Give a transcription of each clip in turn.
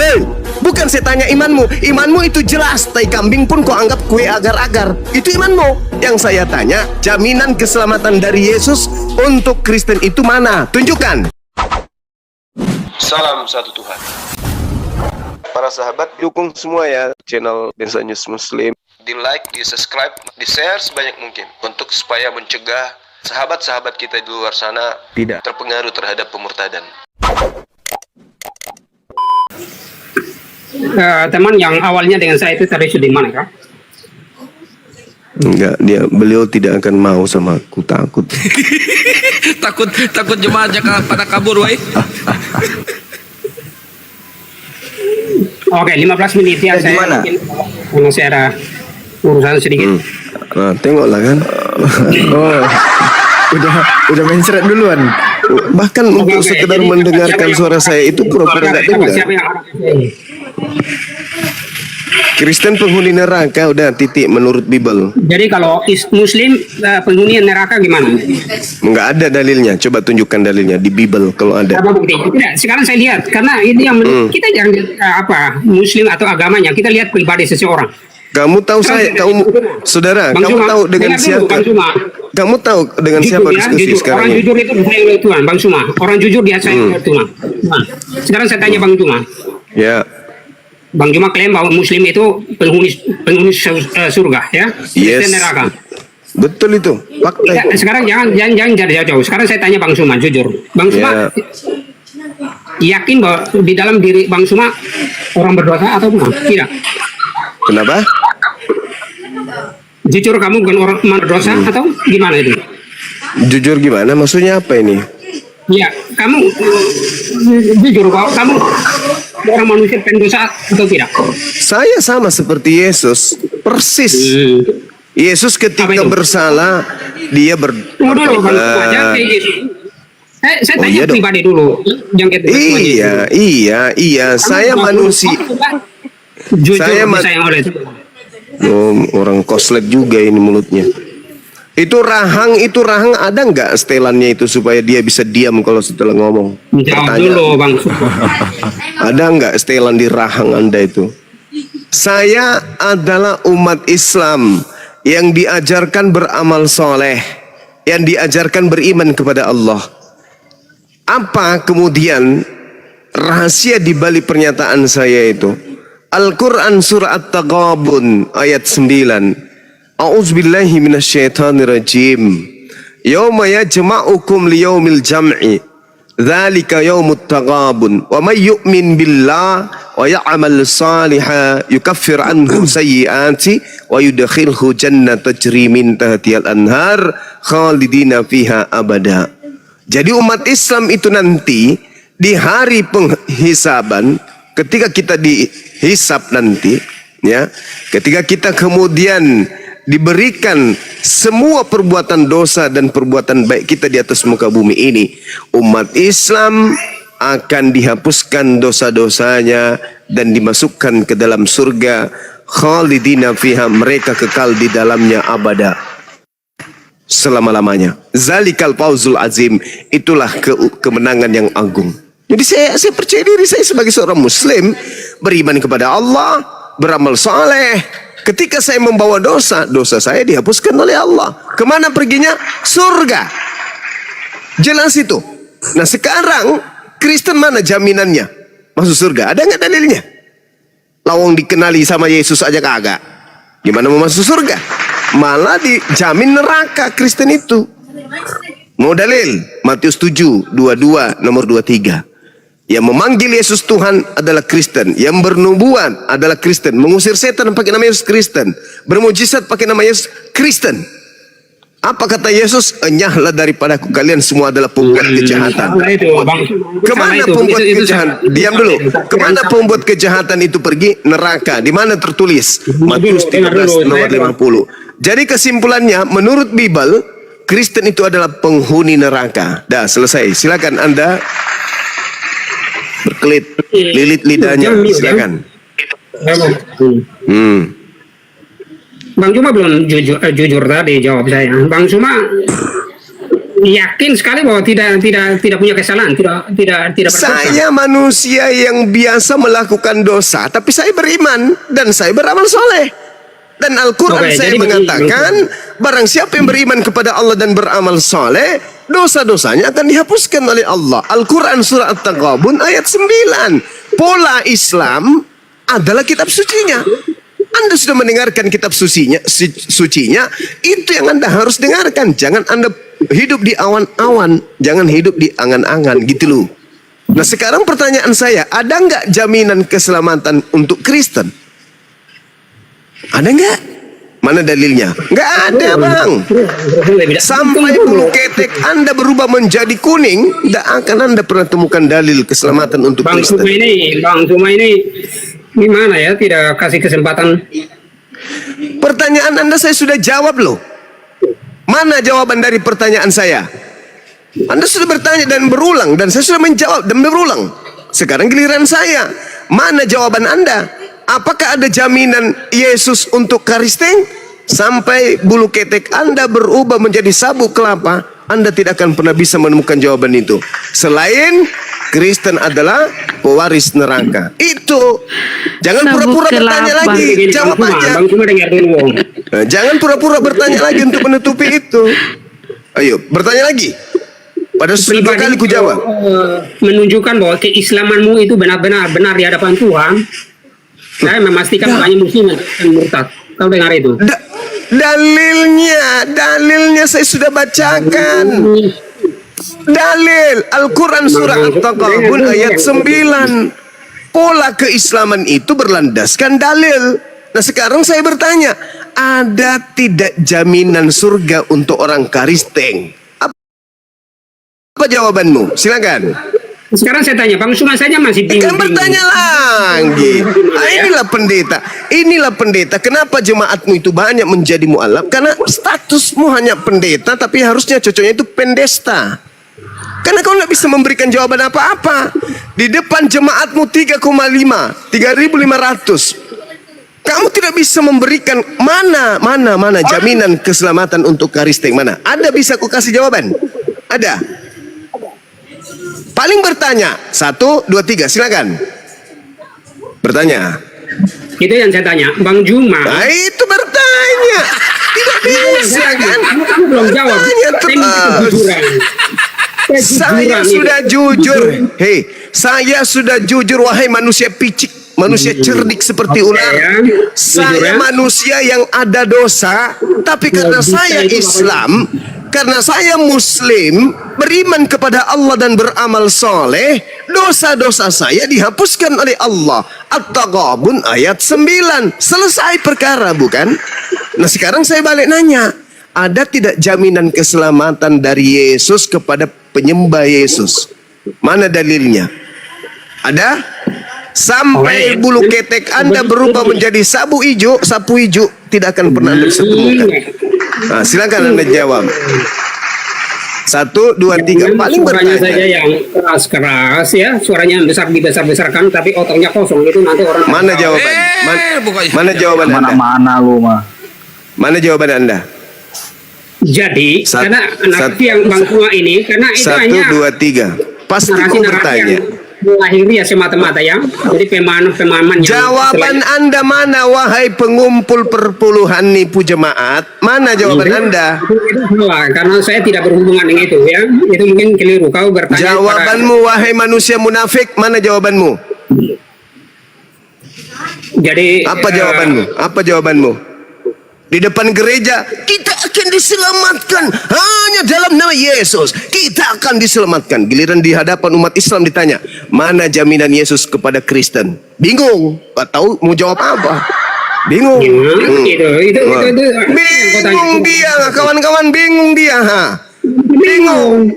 Hei, bukan saya tanya imanmu. Imanmu itu jelas. Tai kambing pun kau anggap kue agar-agar. Itu imanmu. Yang saya tanya, jaminan keselamatan dari Yesus untuk Kristen itu mana? Tunjukkan. Salam satu Tuhan. Para sahabat, dukung semua ya channel Densa News Muslim. Di like, di subscribe, di share sebanyak mungkin. Untuk supaya mencegah sahabat-sahabat kita di luar sana tidak terpengaruh terhadap pemurtadan. Teman yang awalnya dengan saya itu tadi sudah mana kah? Enggak, beliau tidak akan mau sama aku, takut. takut jemaatnya pada kabur, woi. Oke, 15 menit ya saya. Gimana? Karena saya ada urusan sedikit. Nah, tengoklah kan. Oh, udah mencret duluan. Bahkan untuk sekedar jadi, mendengarkan suara saya itu pura-pura nggak dengar. Siapa yang Kristen penghuni neraka, udah titik menurut Bible. Jadi kalau Muslim penghuni neraka gimana? Nggak ada dalilnya. Coba tunjukkan dalilnya di Bible kalau ada. Apa bukti? Tidak, sekarang saya lihat karena ini yang kita yang Muslim atau agamanya, kita lihat pribadi seseorang. Kamu tahu saudara, Bang kamu Suma, tahu dengan dengar dulu, siapa? Bang Suma. Kamu tahu dengan Jujur, siapa ya, diskusi jujur. sekarang Orang ini? jujur itu disayang oleh Tuhan, Bang Suma. Orang jujur disayang oleh Tuhan. Nah, sekarang saya tanya Bang Suma. Ya, Bang Suma klaim bahwa Muslim itu penghuni surga, ya? yes. Kristen neraka. Betul itu, fakta Ya, itu. sekarang jangan jadi jauh-jauh. Sekarang saya tanya Bang Suma, jujur. Bang Suma yakin bahwa di dalam diri Bang Suma orang berdosa atau bukan? Tidak. Kenapa? Jujur kamu bukan orang berdosa atau gimana itu? Jujur gimana? Maksudnya apa ini? Ya, kamu jujur bahwa kamu orang manusia pendosa atau tidak? Saya sama seperti Yesus, persis. Yesus ketika bersalah, dia Tunggu dulu, Bang Suma, jangan kayak gitu. Saya Oh, tanya iya dong. pribadi dulu. Jangan kayak gitu. Iya. Saya manusia. Jujur Saya disayang oleh Tuhan. Oh, orang koslet juga ini mulutnya. Itu rahang ada nggak setelannya itu supaya dia bisa diam kalau setelah ngomong? Jawab dulu, Bang Suma. Ada nggak setelan di rahang Anda itu? Saya adalah umat Islam yang diajarkan beramal soleh, yang diajarkan beriman kepada Allah. Apa kemudian rahasia di balik pernyataan saya itu? Al-Quran surah At-Taghabun ayat 9. A'udzubillahi minasyaitonirrajim. Yauma yajma'ukum liyaumil jam'i. Dzalika yaumut taghabun. Wa may yu'min billah wa ya'mal salihan yukaffir anhu sayyi'ati wa yudkhilhu jannatan tajri min tahtihal anhar khalidina fiha abada. Jadi umat Islam itu nanti di hari penghisaban, ketika kita dihisab nanti, ya, ketika kita kemudian diberikan semua perbuatan dosa dan perbuatan baik kita di atas muka bumi ini, umat Islam akan dihapuskan dosa-dosanya dan dimasukkan ke dalam surga, khalidina fiha, mereka kekal di dalamnya abada, selama-lamanya. Zalikal fawzul azim, itulah kemenangan yang agung. Jadi saya percaya diri saya sebagai seorang muslim, beriman kepada Allah, beramal saleh. Ketika saya membawa dosa saya dihapuskan oleh Allah. Kemana perginya? Surga. Jelas itu. Nah sekarang Kristen mana jaminannya masuk surga? Ada nggak dalilnya? Lawang dikenali sama Yesus aja kagak. Gimana mau masuk surga? Malah dijamin neraka Kristen itu. Mau dalil? Matius 7, 22, nomor 23. Yang memanggil Yesus Tuhan adalah Kristen. Yang bernubuat adalah Kristen. Mengusir setan pakai nama Yesus Kristen. Bermujizat pakai nama Yesus Kristen. Apa kata Yesus? Enyahlah daripadaku, kalian semua adalah pembuat kejahatan. Kemana pembuat kejahatan? Diam dulu. Kemana pembuat kejahatan itu pergi? Neraka. Di mana tertulis? Matius 13 nomor 50. Jadi kesimpulannya, menurut Bible, Kristen itu adalah penghuni neraka. Dah selesai. Silakan Anda berkelit, lilit lidahnya, silakan. Bang Suma belum jujur tadi jawab saya. Bang Suma yakin sekali bahwa tidak punya kesalahan, tidak berdosa. Saya manusia yang biasa melakukan dosa, tapi saya beriman dan saya beramal soleh. Dan Al-Quran Oke, saya jadi mengatakan, barang siapa yang beriman kepada Allah dan beramal soleh, dosa-dosanya akan dihapuskan oleh Allah. Al-Quran surah At-Taghabun ayat 9. Pola Islam adalah kitab sucinya. Anda sudah mendengarkan kitab sucinya, itu yang Anda harus dengarkan. Jangan Anda hidup di awan-awan, jangan hidup di angan-angan, gitu loh. Nah sekarang pertanyaan saya, ada nggak jaminan keselamatan untuk Kristen? Ada nggak? Mana dalilnya? Nggak ada, Bang. Sampai bulu ketek Anda berubah menjadi kuning, tidak akan Anda pernah temukan dalil keselamatan untuk Bang Kristen. Suma ini gimana ya, tidak kasih kesempatan. Pertanyaan Anda saya sudah jawab loh. Mana jawaban dari pertanyaan saya? Anda sudah bertanya dan berulang, dan saya sudah menjawab dan berulang. Sekarang giliran saya. Mana jawaban Anda? Apakah ada jaminan Yesus untuk Kristen? Sampai bulu ketek Anda berubah menjadi sabuk kelapa, Anda tidak akan pernah bisa menemukan jawaban itu. Selain Kristen adalah pewaris neraka. Itu. Jangan pura-pura bertanya lagi. Jawab aja. Bang Suma dengar dulu. Nah, jangan pura-pura bertanya lagi untuk menutupi itu. Ayo, bertanya lagi. Pada sudah 2 kali ku jawab. Menunjukkan bahwa keislamanmu itu benar-benar benar di hadapan Tuhan. Saya memastikan hanya muslim yang murtad. Kau dengar itu? Dalilnya saya sudah bacakan. Dalil Al-Quran surah At-Taghabun ayat 9. Pola keislaman itu berlandaskan dalil. Nah sekarang saya bertanya, ada tidak jaminan surga untuk orang Kristen? Apa jawabanmu? Silakan. Sekarang saya tanya, Bang Suma saja masih bingung. Kan bertanya lagi. Inilah pendeta. Kenapa jemaatmu itu banyak menjadi mualaf? Karena statusmu hanya pendeta, tapi harusnya cocoknya itu pendesta. Karena kau tidak bisa memberikan jawaban apa-apa. Di depan jemaatmu 3,5, 3.500. Kamu tidak bisa memberikan mana jaminan keselamatan untuk Kristen mana? Ada bisa aku kasih jawaban? Ada. Paling bertanya 1, 2, 3 silakan. Bertanya. Itu yang saya tanya, Bang Juma. Nah, itu bertanya. Tidak bisa kan? Kamu belum jawab. Bertanya terus. Saya sudah jujur. Hei, saya sudah jujur wahai manusia picik, manusia cerdik seperti ular. Saya manusia yang ada dosa, tapi karena saya Islam, karena saya Muslim, beriman kepada Allah dan beramal soleh, dosa-dosa saya dihapuskan oleh Allah. At-Taghabun ayat 9. Selesai perkara, bukan? Nah sekarang saya balik nanya, ada tidak jaminan keselamatan dari Yesus kepada penyembah Yesus? Mana dalilnya? Ada? Sampai bulu ketek Anda berubah menjadi sapu hijau, tidak akan pernah Anda bisa temukan. Nah, silakan Anda jawab. 1, 2, 3. Paling suaranya bertanya. saja yang keras ya, suaranya yang dibesar-besarkan, tapi otaknya kosong, itu nanti orang. Mana jawaban? Mana jawaban Anda? Mana lu mah? Mana jawaban Anda? Jadi karena narasi yang Bang Suma ini, karena itu 1, hanya 2, 3. Pasti ku bertanya. lahiriah semata-mata ya. Jadi pemahaman Jawaban Anda mana wahai pengumpul perpuluhan nipu jemaat? Mana jawaban Anda? Itu salah, karena saya tidak berhubungan dengan itu ya. Itu mungkin keliru. Kau bertanya. Jawabanmu wahai manusia munafik, mana jawabanmu? Jadi Apa jawabanmu? Apa jawabanmu? Di depan gereja, kita akan diselamatkan hanya dalam nama Yesus. Kita akan diselamatkan. Giliran di hadapan umat Islam ditanya, mana jaminan Yesus kepada Kristen? Bingung, tak tahu mau jawab apa. Bingung. Itu Bingung dia, kawan-kawan, bingung dia. Bingung.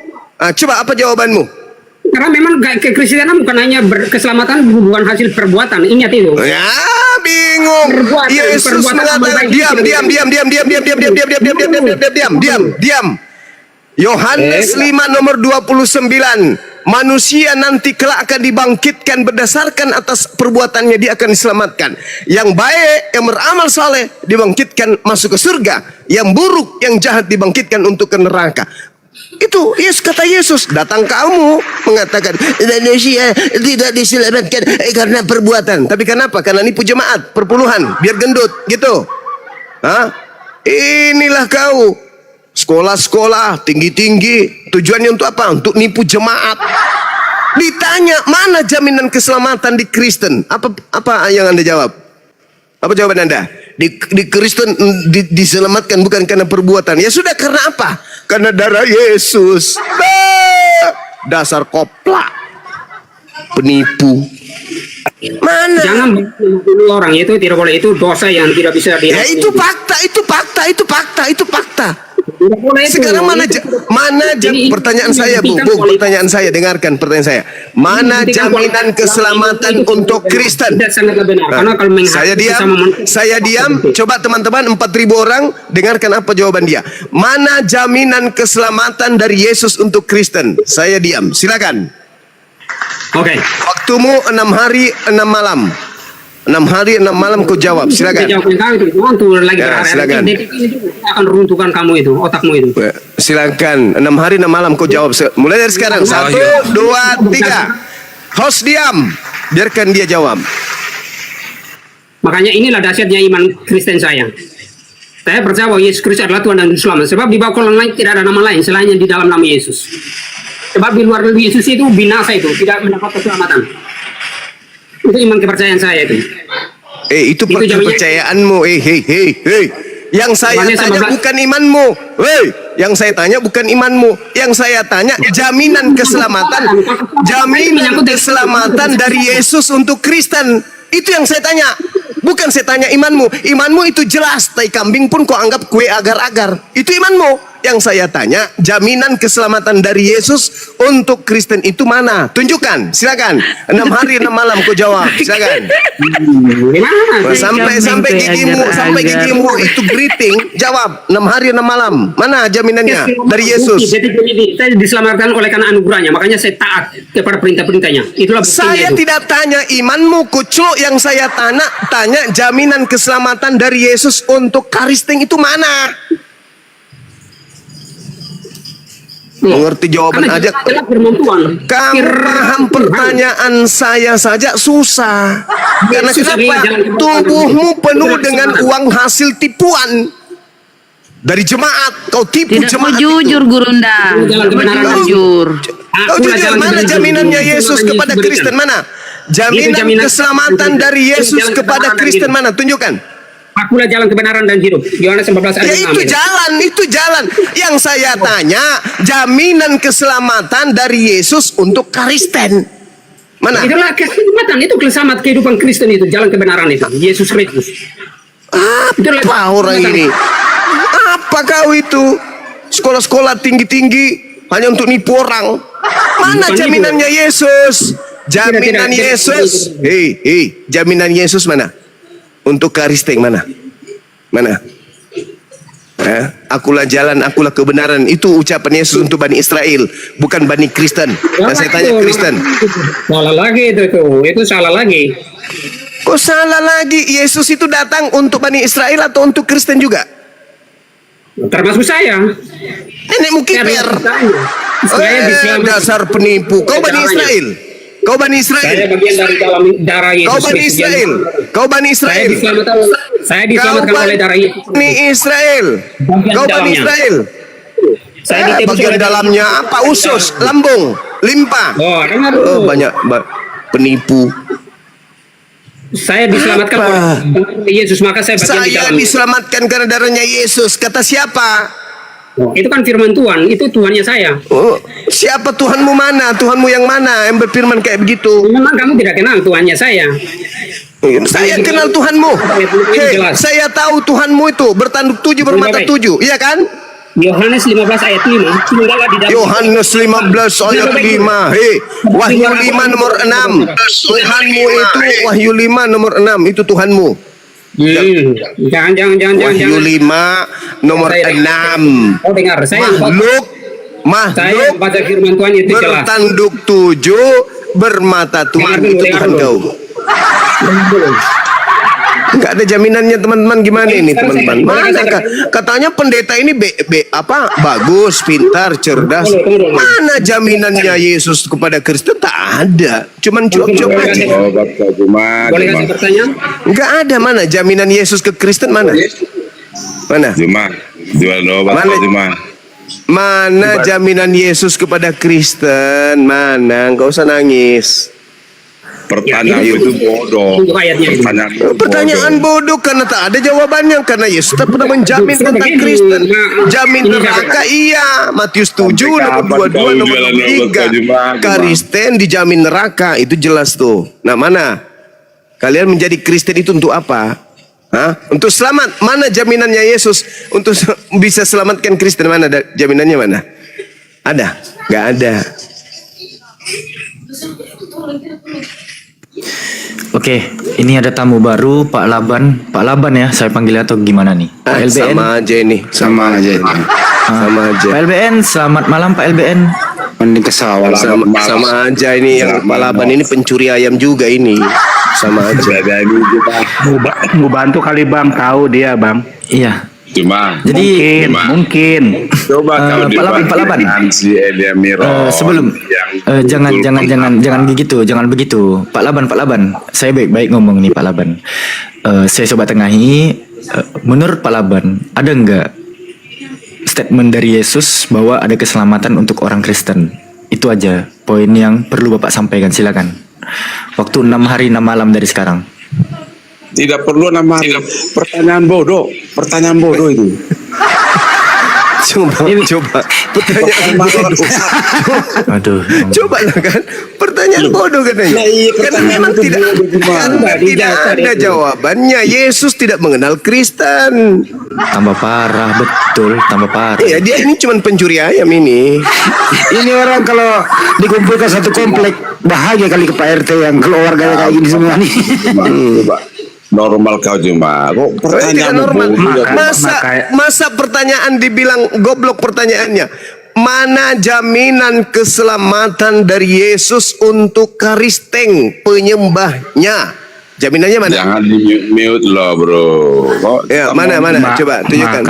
Coba apa jawabanmu? Karena memang kekristenan bukan hanya keselamatan, bukan hasil perbuatan. Ingat itu. Ya, bingung. Yesus mengatakan diam. Yohanes 5 nomor 29. Manusia nanti kelak akan dibangkitkan berdasarkan atas perbuatannya, dia akan diselamatkan. Yang baik, yang beramal saleh dibangkitkan masuk ke surga. Yang buruk, yang jahat dibangkitkan untuk ke neraka. Itu kata Yesus, datang kamu mengatakan Indonesia tidak diselamatkan karena perbuatan. Tapi kenapa? Karena nipu jemaat, perpuluhan, biar gendut, gitu. Hah? Inilah kau. Sekolah-sekolah, tinggi-tinggi. Tujuannya untuk apa? Untuk nipu jemaat. Ditanya, mana jaminan keselamatan di Kristen? Apa yang Anda jawab? Apa jawaban Anda? Di Kristen diselamatkan bukan karena perbuatan. Ya sudah, karena apa? Karena darah Yesus. Dasar koplak, penipu. Mana? Jangan bunuh orang, itu tidak boleh, itu dosa yang tidak bisa Ya itu fakta, itu fakta, itu fakta, itu fakta. Tidak boleh itu. Sekarang pertanyaan saya, Bu, pertanyaan saya, dengarkan pertanyaan saya. Mana jaminan keselamatan untuk Kristen? Tidak sangatlah benar. Karena kalau Saya diam. Coba teman-teman 4.000 orang dengarkan apa jawaban dia. Mana jaminan keselamatan dari Yesus untuk Kristen? Saya diam. Silakan. Oke. Waktumu 6 hari 6 malam. 6 hari 6 malam kau jawab. Silakan. Jawab yang itu. Jangan tuh lagi Ya, silakan. akan runtuhkan kamu itu, otakmu itu. Silakan. 6 hari 6 malam kau jawab. Mulai dari sekarang. 1, 2, 3. Host diam. Biarkan dia jawab. Makanya inilah dahsyatnya iman Kristen saya. Saya percaya bahwa Yesus Kristus adalah Tuhan dan Juru Selamat. Sebab di bawah kolong langit tidak ada nama lain selain yang di dalam nama Yesus. Sebab di luar dari Yesus itu binasa, itu tidak mendapat keselamatan. Itu iman kepercayaan saya itu. Itu kepercayaanmu. Hei. Yang saya tanya bukan imanmu. Yang saya tanya bukan imanmu. Yang saya tanya jaminan keselamatan. Jaminan keselamatan dari Yesus untuk Kristen. Itu yang saya tanya. Bukan saya tanya imanmu. Imanmu itu jelas. Tai kambing pun kau anggap kue agar-agar. Itu imanmu. Yang saya tanya, jaminan keselamatan dari Yesus untuk Kristen itu mana? Tunjukkan, silakan. 6 hari 6 malam kau jawab, silakan. Sampai gigimu itu geriting, jawab. 6 hari 6 malam. Mana jaminannya dari Yesus? Saya diselamatkan oleh karena anugerahnya, makanya saya taat kepada perintah-perintahnya. Itulah saya itu. Tidak tanya imanmu, kucuk. Yang saya tanya jaminan keselamatan dari Yesus untuk Kristen itu mana? Mengerti jawaban aja. Kamu paham pertanyaan saya saja susah. Karena kenapa? Tubuhmu penuh dengan uang hasil tipuan dari jemaat. Kau tipu tidak jemaat. Tidak jujur, Gurunda. Jujur. Kau jujur. Mana jaminannya Yesus kepada Kristen? Mana? Jaminan keselamatan dari Yesus kepada Kristen mana? Tunjukkan. Akulah jalan kebenaran dan hidup. Yohanes 14 ayat 6. Itu jalan. Yang saya tanya, jaminan keselamatan dari Yesus untuk Kristen. Mana? Itulah keselamatan, itu keselamatan kehidupan Kristen itu, jalan kebenaran itu. Yesus Kristus. Apa orang ini? Apa kau itu? Sekolah-sekolah tinggi-tinggi hanya untuk nipu orang. Mana jaminannya Yesus? Jaminan Yesus. Hei, jaminan Yesus mana? Untuk Kristen mana? Mana? Akulah jalan, akulah kebenaran. Itu ucapan Yesus untuk Bani Israel, bukan Bani Kristen. Dan saya tanya Kristen. Salah lagi itu salah lagi. Kok salah lagi? Yesus itu datang untuk Bani Israel atau untuk Kristen juga? Termasuk saya. Nenekmu kiper. Dasar penipu. Kau Bani Israel. Kau Bani Israel. Saya bagian dari dalam darah Yesus. Kau Bani Israel. Kau Bani Israel. Saya diselamatkan oleh darah Yesus. Bani Israel. Kau Bani Israel. Saya bagian dalamnya apa? Usus, lambung, limpa. Banyak penipu. Saya diselamatkan oleh Yesus, maka saya bagian di dalamnya. Diselamatkan karena darahnya Yesus. Kata siapa? Itu kan firman Tuhan, itu Tuhannya saya. Siapa Tuhanmu mana? Tuhanmu yang mana yang berfirman kayak begitu? Memang kamu tidak kenal Tuhannya saya. Saya kenal Tuhanmu. Saya tahu Tuhanmu itu bertanduk 7 bermata 7, iya kan? Yohanes 15 ayat 5. Yohanes 15 ayat 5. Wahyu 5 nomor 6. Tuhanmu itu Wahyu 5 nomor 6 itu Tuhanmu. Jangan. Wahyu 5 nomor 6. Oh, dengar, Makhluk baca firman Tuhan itu jelas. Bertanduk 7 bermata Tuhan itu Tuhan kau. Enggak nggak ada jaminannya teman-teman. Gimana ini Sekarang teman-teman? saya- Mana saya- katanya pendeta ini bagus, pintar, cerdas. Tunggu. Mana jaminannya Yesus kepada Kristen? Tak ada. Cuman cuap-cuap aja. Obat kau cuma. Boleh kasih pertanyaan? Nggak ada. Mana jaminan Yesus ke Kristen mana? Mana? Cuma jual obat Mana? kau cuma. Mana jaminan Yesus kepada Kristen? Mana? Nggak usah nangis. Pertanyaan Ya, itu bodoh. Tunggu ayatnya itu. Pertanyaan bodoh karena tak ada jawabannya, karena Yesus tak pernah menjamin Sudah tentang begini, Kristen. nah, Jamin ini neraka iya. Matius 7 Sampai nomor kapan 22 kau nomor jualan 23. obat Jumat? Kristen dijamin neraka, itu jelas tuh. Nah, mana? Kalian menjadi Kristen itu untuk apa? Hah? Untuk selamat. Mana jaminannya Yesus untuk bisa selamatkan Kristen? Mana jaminannya mana? Ada? Gak ada. Oke, ini ada tamu baru, Pak Laban. Pak Laban ya, saya panggil atau gimana nih? Pak LBN. Sama aja ini. Sama aja ini. Sama aja. Pak LBN, selamat malam Pak LBN. Mending ke sawah. Sama aja ini yang Pak Laban ini pencuri ayam juga ini. Sama aja. Jadi kita Mau bantu kali bang, tahu dia bang. Iya. cuma. Jadi Mungkin. Coba kalau Pak Laban. dibandingkan si Elia Miro sebelum jangan begitu, jangan begitu. Pak Laban, saya baik-baik ngomong nih Pak Laban. Saya coba tengahi. Menurut Pak Laban, ada enggak statement dari Yesus bahwa ada keselamatan untuk orang Kristen? Itu aja poin yang perlu Bapak sampaikan, silakan. Waktu 6 hari 6 malam dari sekarang. tidak perlu nama pertanyaan bodoh itu. Coba. Pertanyaan bodoh. Aduh. Coba lah kan. Pertanyaan bodoh katanya. Nah, iya, Karena pertanyaan memang itu tidak bodoh gimana? karena tidak ada jawabannya. Yesus tidak mengenal Kristen. Tambah parah, betul, tambah parah. Iya, dia ini cuma pencuri ayam ini. Ini orang kalau dikumpulkan satu komplek bahagia kali ke Pak RT yang keluarganya kayak gini semua nih. Coba normal kau cuma. Kok Tidak pertanyaan normal. bodoh? Masa pertanyaan dibilang goblok pertanyaannya. Mana jaminan keselamatan dari Yesus untuk Kristen penyembahnya? Jaminannya mana? Jangan di mute loh bro. Kok Ya, mana? Coba tunjukkan.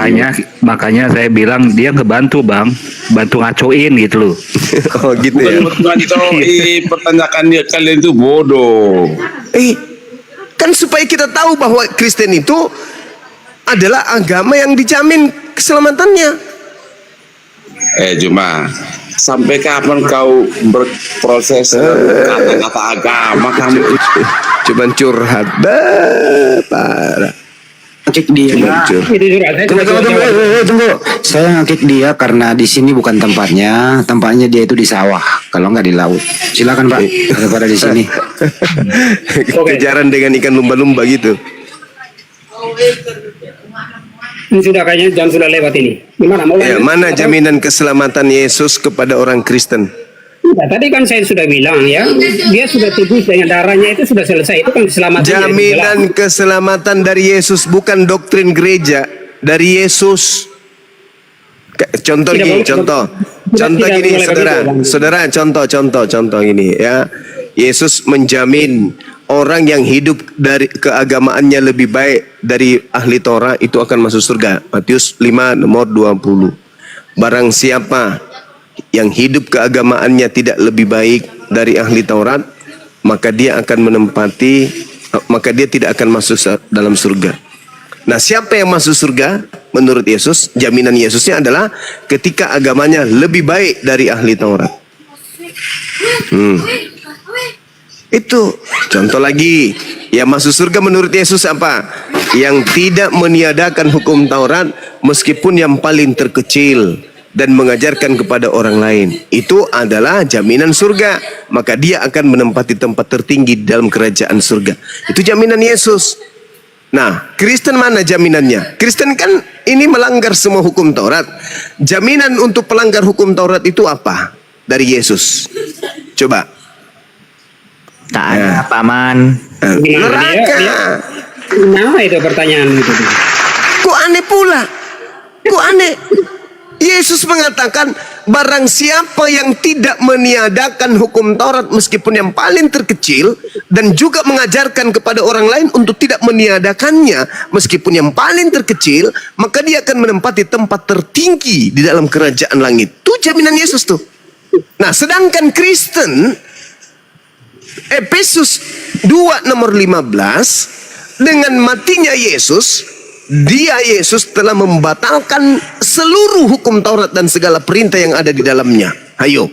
Makanya saya bilang dia ngebantu bang, bantu ngacoin gitu loh. Oh gitu ya. Pertanyaan dia kalian itu bodoh. Kan supaya kita tahu bahwa Kristen itu adalah agama yang dijamin keselamatannya. Cuma sampai kapan kau berproses kata-kata agama kamu? Cuman curhat. Parah. Ngekik dia. Itu surat saya sudah Tunggu. jawab. Saya ngekik dia karena di sini bukan tempatnya. Tempatnya dia itu di sawah. Kalau nggak di laut. Silakan Pak. Daripada di sini. Kejaran dengan ikan lumba-lumba gitu. Ini sudah kayaknya jam sudah lewat ini. Gimana mau Ya, lanjut? mana jaminan keselamatan Yesus kepada orang Kristen? Nah, tadi kan saya sudah bilang ya, dia sudah tebus dengan darahnya itu sudah selesai. Itu kan keselamatan. Jaminan keselamatan dari Yesus bukan doktrin gereja, dari Yesus. Contoh Tidak gini, boleh- contoh tidak gini, boleh saudara, contoh gini ya. Yesus menjamin orang yang hidup dari keagamaannya lebih baik dari ahli Torah itu akan masuk surga. Matius 5 nomor 20. Barang siapa yang hidup keagamaannya tidak lebih baik dari ahli Taurat, maka dia tidak akan masuk dalam surga. Nah, siapa yang masuk surga menurut Yesus? Jaminan Yesusnya adalah ketika agamanya lebih baik dari ahli Taurat. Itu contoh lagi. Yang masuk surga menurut Yesus apa? Yang tidak meniadakan hukum Taurat meskipun yang paling terkecil dan mengajarkan kepada orang lain. Itu adalah jaminan surga. Maka dia akan menempati tempat tertinggi dalam kerajaan surga. Itu jaminan Yesus. Nah, Kristen mana jaminannya? Kristen kan ini melanggar semua hukum Taurat. Jaminan untuk pelanggar hukum Taurat itu apa? Dari Yesus. Coba. Tak ada paman. Neraka. Nah, itu pertanyaan itu. Kok aneh pula? Kok aneh? Yesus mengatakan barang siapa yang tidak meniadakan hukum Taurat meskipun yang paling terkecil dan juga mengajarkan kepada orang lain untuk tidak meniadakannya meskipun yang paling terkecil, maka dia akan menempati tempat tertinggi di dalam kerajaan langit. Itu jaminan Yesus tuh. Nah, sedangkan Kristen Efesus 2 nomor 15, dengan matinya Yesus, Yesus telah membatalkan seluruh hukum Taurat dan segala perintah yang ada di dalamnya. Ayo.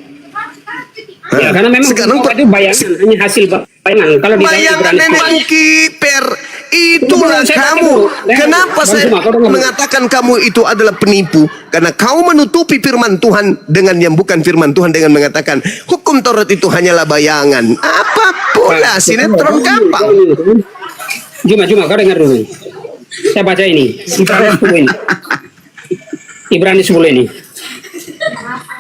Ya, karena memang sekarang itu bayangan, hanya hasil bayangan. Kalau di dalam bayangan Ibrani nenek kiper, itulah Saya kamu. katakan, Kenapa Bang saya Suma, kau dengar. mengatakan kamu itu adalah penipu? Karena kau menutupi firman Tuhan dengan yang bukan firman Tuhan dengan mengatakan hukum Taurat itu hanyalah bayangan. Apa pula sinetron gampang. Cuma kau dengar dulu. Saya baca ini. Ibrani 10 ini. Ibrani 10 ini.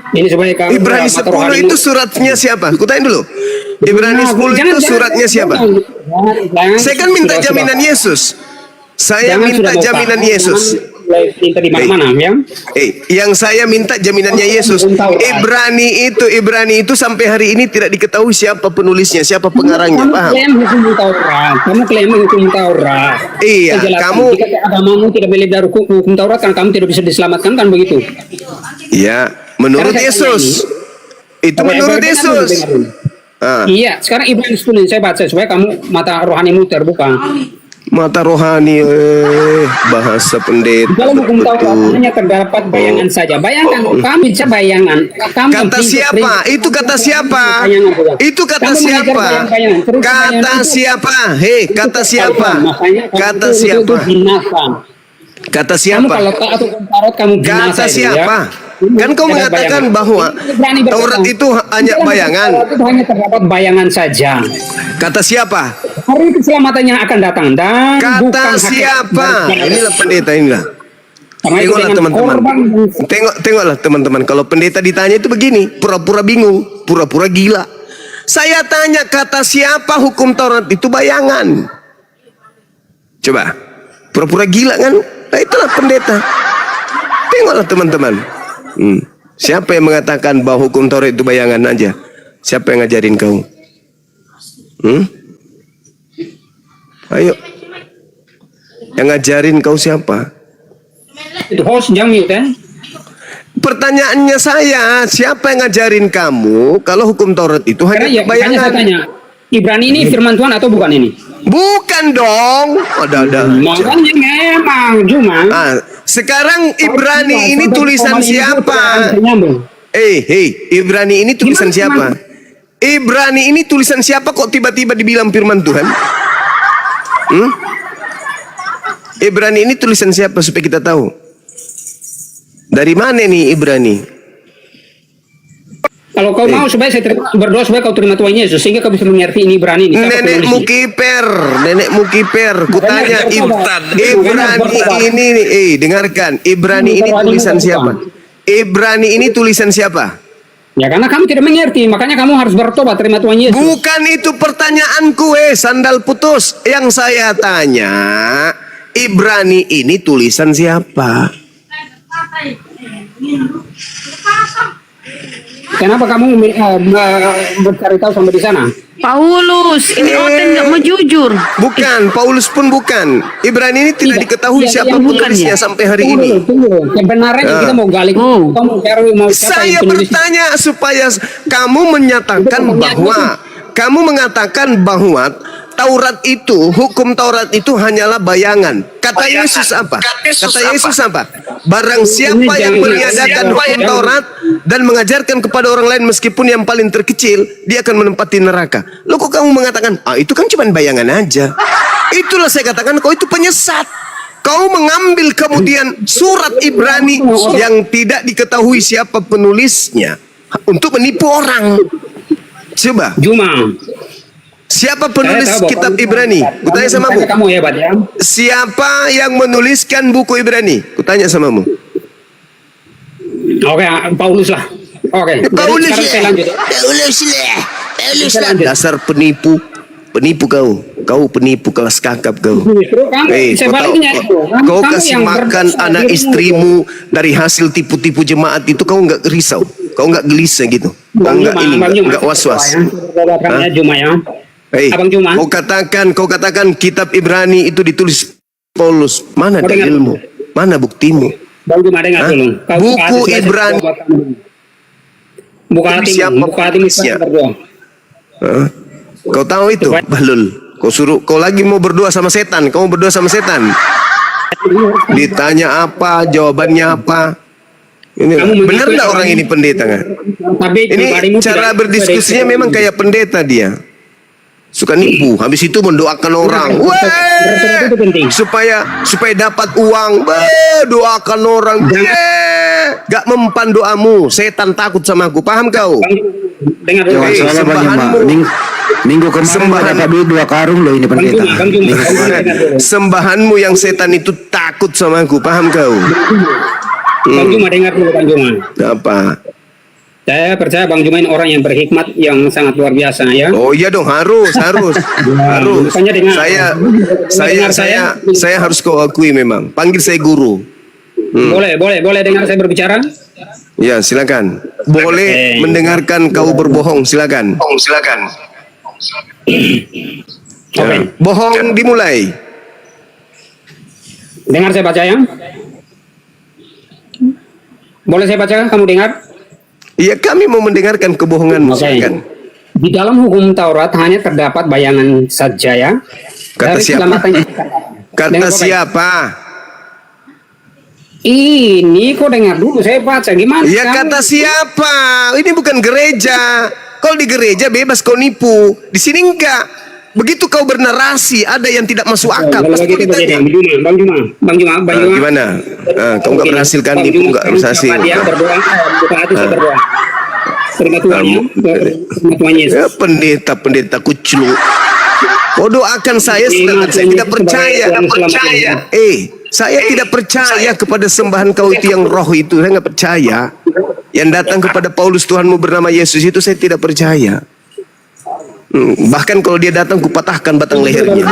Ini supaya kamu Ibrani 10 itu suratnya siapa? Kutanya dulu. Ibrani 10 itu suratnya siapa? Saya kan minta jaminan Yesus. Saya minta jaminan Yesus. Minta di mana-mana, ya. Yang saya minta jaminannya Yesus. Ibrani itu sampai hari ini tidak diketahui siapa penulisnya, siapa pengarangnya. Paham? Klaim hukum Taurat. Kamu klaim hukum Taurat. Iya, kamu. Jika agamamu tidak boleh dari hukum Taurat, kan kamu tidak bisa diselamatkan, kan begitu? Iya, menurut Karena Yesus. Itu menurut Yesus. Iya, sekarang Ibrani 10 saya baca supaya kamu mata rohanimu terbuka. Mata rohani, bahasa pendeta. Dalam hukum Taurat betul. hanya terdapat bayangan saja. Bayangkan, kami bisa bayangan. Kamu Kata siapa? Itu kata siapa? Itu kata siapa? Kata siapa? Hei, kata siapa? Kata siapa? Kata Kamu siapa? kalau taat hukum Taurat kamu binasa. Kata itu, siapa? ya. Kan kau Tidak mengatakan bayangan. bahwa Berani berkata, Taurat itu hanya dalam bayangan. Taurat itu hanya terdapat bayangan saja. Kata siapa? Hari keselamatannya akan datang dan bukan Kata hakikat siapa? daripada- Inilah pendeta inilah. Karena itu Tengoklah dengan teman-teman. korban Tengoklah teman-teman. Kalau pendeta ditanya itu begini, pura-pura bingung, pura-pura gila. Saya tanya kata siapa hukum Taurat itu bayangan. Coba, pura-pura gila kan? Nah itulah pendeta. Tengoklah teman-teman. Siapa yang mengatakan bahwa hukum Taurat itu bayangan aja? Siapa yang ngajarin kau? Ayo. Yang ngajarin kau siapa? itu host jangan mute ya. Pertanyaannya saya, siapa yang ngajarin kamu kalau hukum Taurat itu hanya Karena ya, makanya saya bayangan? tanya, Ibrani ini firman Tuhan atau bukan ini? Bukan dong. Ada. Makanya memang cuma. Sekarang Ibrani ini tulisan siapa? Ibrani ini tulisan siapa? Ibrani ini tulisan siapa kok tiba-tiba dibilang firman Tuhan? Ibrani ini tulisan siapa supaya kita tahu? Dari mana nih Ibrani? Kalau kau mau supaya saya berdoa supaya kau terima Tuhan Yesus sehingga kau bisa mengerti ini Ibrani ini. Nenekmu kiper. Kutanya Ibrani ini nih, dengarkan. Ibrani ini tulisan siapa? Ibrani ini tulisan siapa? Ya karena kamu tidak mengerti, makanya kamu harus bertobat terima Tuhan Yesus. Bukan itu pertanyaanku, sandal putus. Yang saya tanya, Ibrani ini tulisan siapa? Kenapa kamu mencari tahu sampai di sana? Paulus, ini Oten nggak mau jujur. Bukan, Paulus pun bukan. Ibrani ini tidak diketahui siapa penulisnya sampai hari ini. Tunggu. Kebenarannya kita mau gali. Kamu cari mau siapa Saya yang penulis? bertanya supaya kamu mengatakan bahwa Taurat itu, hukum Taurat itu hanyalah bayangan. Kata Yesus apa? Kata Yesus apa? Barang siapa yang meniadakan hukum Taurat dan mengajarkan kepada orang lain meskipun yang paling terkecil, dia akan menempati neraka. Loh kok kamu mengatakan, itu kan cuma bayangan aja. Itulah saya katakan, kau itu penyesat. Kau mengambil kemudian surat Ibrani yang tidak diketahui siapa penulisnya untuk menipu orang. Coba. Siapa penulis kitab Ibrani? Kutanya samamu. Kamu hebat ya. Siapa yang menuliskan buku Ibrani? Kutanya samamu. Oke, Paulus lah. Oke. Paulus lah. Dasar penipu. Penipu kau. kau penipu kelas kakap kau. Justru kamu sebaliknya itu. Kau Kamu kasih yang makan berdosa anak di rumah istrimu dari hasil tipu-tipu jemaat itu, kau nggak risau, kau nggak gelisah gitu, kau nggak ini, nggak was-was. Ya, Juma ya. Abang Juma. Kau katakan kitab Ibrani itu ditulis Paulus. Mana dalilmu? Mana buktimu? Bang Juma dengar dulu. Buku Ibrani. Buka hatimu, Siapa buka hatimu penulisnya? berdoa. Kau tahu itu, Bahlul? Kau lagi mau berdoa sama setan? Kau mau berdoa sama setan? Ditanya apa, jawabannya apa? Ini benar nggak orang ini pendeta nggak? Tapi Ini pribadimu cara tidak- berdiskusinya memang kayak pendeta dia. Suka nipu, habis itu mendoakan orang. Itu penting. Supaya dapat uang. Doakan orang. Gak mempan doamu. Setan takut sama aku. Paham kau? Dengar dulu. Jangan salah Bang Juma. sembahanmu. Minggu kemarin Sembahan. dapat duit 2 karung loh ini pendeta. Bang Juma, Minggu kemarin. Sembahanmu yang setan itu takut sama aku. Paham kau? Bang Juma dengar dulu Bang Juma. Apa? Saya percaya Bang Juma ini orang yang berhikmat yang sangat luar biasa ya. Oh iya dong, harus. Harus. Makanya dengar. Saya harus kau akui memang. Panggil saya guru. Boleh dengar saya berbicara? Ya, silakan. Boleh Oke. mendengarkan kau berbohong, silakan. Oke. Bohong dimulai. Dengar saya baca ya. Boleh saya baca? Kamu dengar? Ya, kami mau mendengarkan kebohonganmu, Oke. silakan. Di dalam hukum Taurat hanya terdapat bayangan saja ya. Kata Dari siapa? keselamatan- Kata Dengar, Bapak. siapa? Ini kok dengar dulu saya baca gimana? Ya, Kamu- kata siapa? Ini bukan gereja. Kalau di gereja bebas kau nipu. Di sini enggak. Begitu kau bernarasi, ada yang tidak masuk akal. Kalau Pasti begitu ditanya. begini, Bang Juma. Gimana? Kau nggak berhasilkan Bang nipu, Juma, nggak berhasil. Dia berdoa, bukan hati saya berdoa. Terima Tuhan ya. Terima Tuhan Yesus. Ya, pendeta kuclu. Kau doakan saya, sedangkan saya tidak percaya. Saya tidak percaya kepada sembahan kau itu yang roh itu. Saya nggak percaya. Yang datang kepada Paulus Tuhanmu bernama Yesus itu saya tidak percaya. Bahkan kalau dia datang kupatahkan batang lehernya.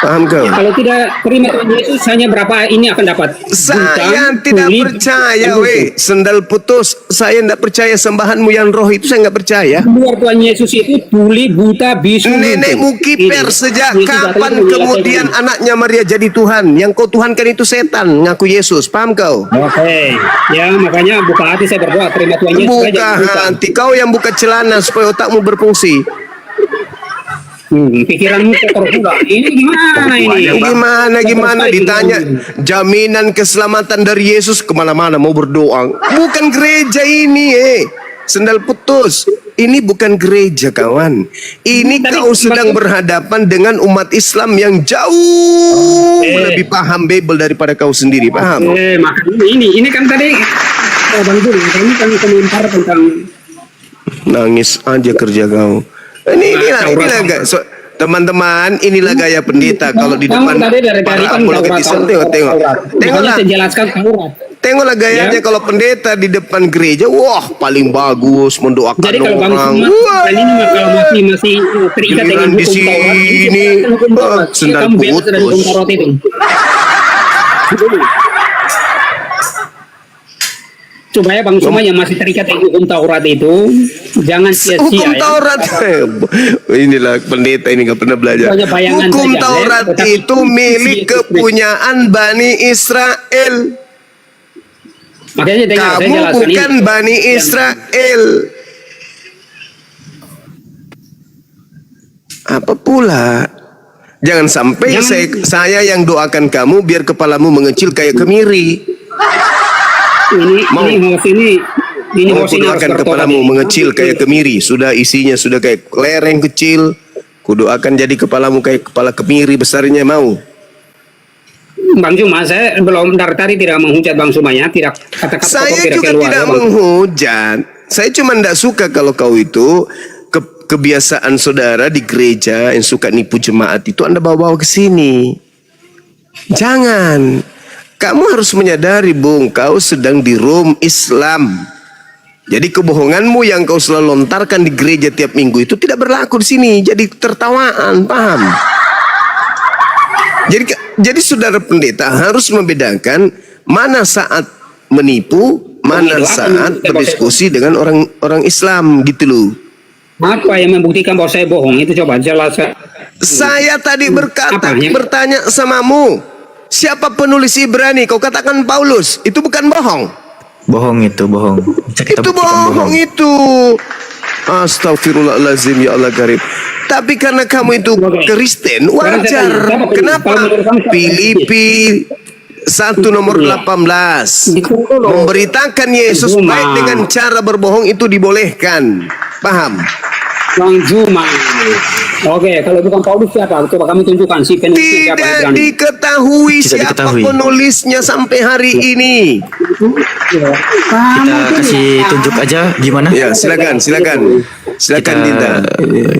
Paham kau? Kalau tidak terima Tuhan Yesus hanya berapa ini akan dapat? Saya Bintang, tidak kulit, percaya, dan weh. Sendal putus. Saya tidak percaya sembahanmu yang roh itu. Saya nggak percaya. luar Tuhan Yesus itu tuli, buta, bisu. Nenekmu buntung. kiper Ini. sejak Yesus kapan datang itu kemudian menyelesaikan. anaknya Maria jadi Tuhan? Yang kau tuhankan itu setan, ngaku Yesus. Paham kau? Oke, ya makanya buka hati saya berdoa terima Tuhan Yesus. Buka saja, hati. Kau yang buka celana supaya otakmu berfungsi. Pikiranmu kotor juga. Ini gimana ini? Gimana ditanya jaminan keselamatan dari Yesus, kemana-mana mau berdoa. Bukan gereja ini, sendal putus. Ini bukan gereja, kawan. Ini kau sedang berhadapan dengan umat Islam yang jauh lebih paham Bible daripada kau sendiri. Paham? Makanya ini kan tadi Bang Juli, kami kan komentar tentang Nangis aja kerja kau. Inilah guys. Teman-teman, inilah gaya pendeta kalau di depan tadi dari para kan apologetisme. Tengoklah. saya jelaskan Taurat. Tengoklah gayanya Ya. kalau pendeta di depan gereja, wah paling bagus mendoakan Jadi kalau Bang orang. Sumat Wah, kali ini kalau masih terikat dengan giliran di hukum Taurat, sini, hukum Taurat. sendal Kamu bebas dari hukum putus. Taurat itu. Supaya Bang Suma yang masih terikat dengan hukum Taurat itu jangan sia-sia Hukum ya. Taurat. Inilah pendeta ini nggak pernah belajar. Hanya bayangan Hukum saja, Taurat tetapi itu milik kepunyaan Bani Israel. Makanya dengar saya Kamu jelaskan bukan ini. Bani Israel. Apa pula? Jangan sampai saya yang doakan kamu biar kepalamu mengecil kayak kemiri. Ini Mau host ini harus doakan bertobat kepalamu ini. mengecil kayak kemiri. Sudah isinya sudah kayak lereng kecil. Kudoakan jadi kepalamu kayak kepala kemiri besarnya mau. Bang Juma, saya belum dari tadi tidak menghujat Bang Suma ya, kata-kata Saya kotor juga keluar, tidak ya, Bang. menghujat. Saya cuma tidak suka kalau kau itu kebiasaan saudara di gereja yang suka nipu jemaat itu Anda bawa-bawa ke sini. Jangan. Kamu harus menyadari, Bung, kau sedang di room Islam. Jadi kebohonganmu yang kau selalu lontarkan di gereja tiap minggu itu tidak berlaku di sini. Jadi tertawaan, paham? Jadi saudara pendeta harus membedakan mana saat menipu, mana saat berdiskusi dengan orang Islam gitu loh. Apa yang membuktikan bahwa saya bohong? Itu coba jelaskan. Saya tadi Apa? bertanya samamu, siapa penulis Ibrani? Kau katakan Paulus, itu bukan bohong. Bohong itu, bohong. Bisa kita Itu buktikan bohong itu. Astagfirullahaladzim, ya Allah karim. Tapi karena kamu itu Kristen, wajar. Kenapa? Filipi 1 nomor 18 memberitakan Yesus baik dengan cara berbohong itu dibolehkan. Paham? Bang Juma. Oke, kalau bukan Paulus siapa? Coba kami tunjukkan si penulisnya siapa. Tidak diketahui Tidak siapa diketahui. penulisnya sampai hari ini. Kita kasih tunjuk aja gimana? Ya, silakan Kita Dinda.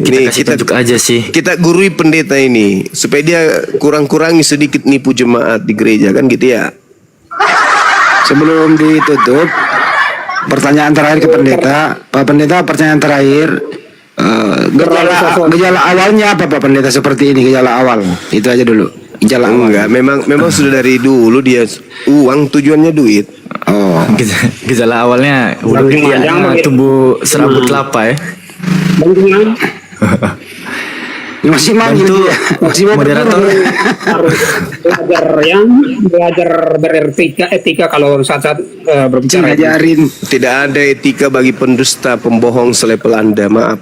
kasih tunjuk aja sih. Kita gurui pendeta ini supaya dia kurang-kurangi sedikit nipu jemaat di gereja kan gitu ya. Sebelum ditutup, pertanyaan terakhir ke pendeta. Pak Pendeta, pertanyaan terakhir. Gejala awalnya apa Pak Pendeta seperti ini, gejala awal? Itu aja dulu. Gejala awal. Enggak, memang sudah dari dulu dia uang tujuannya duit. Oh, Gejala awalnya tumbuh serabut kelapa ya. Bang Juma. masih manggil Bantu dia. Masih mau moderator. Harus belajar beretika kalau saat berbicara. ngajarin. Tidak ada etika bagi pendusta, pembohong, selepel Anda. Maaf,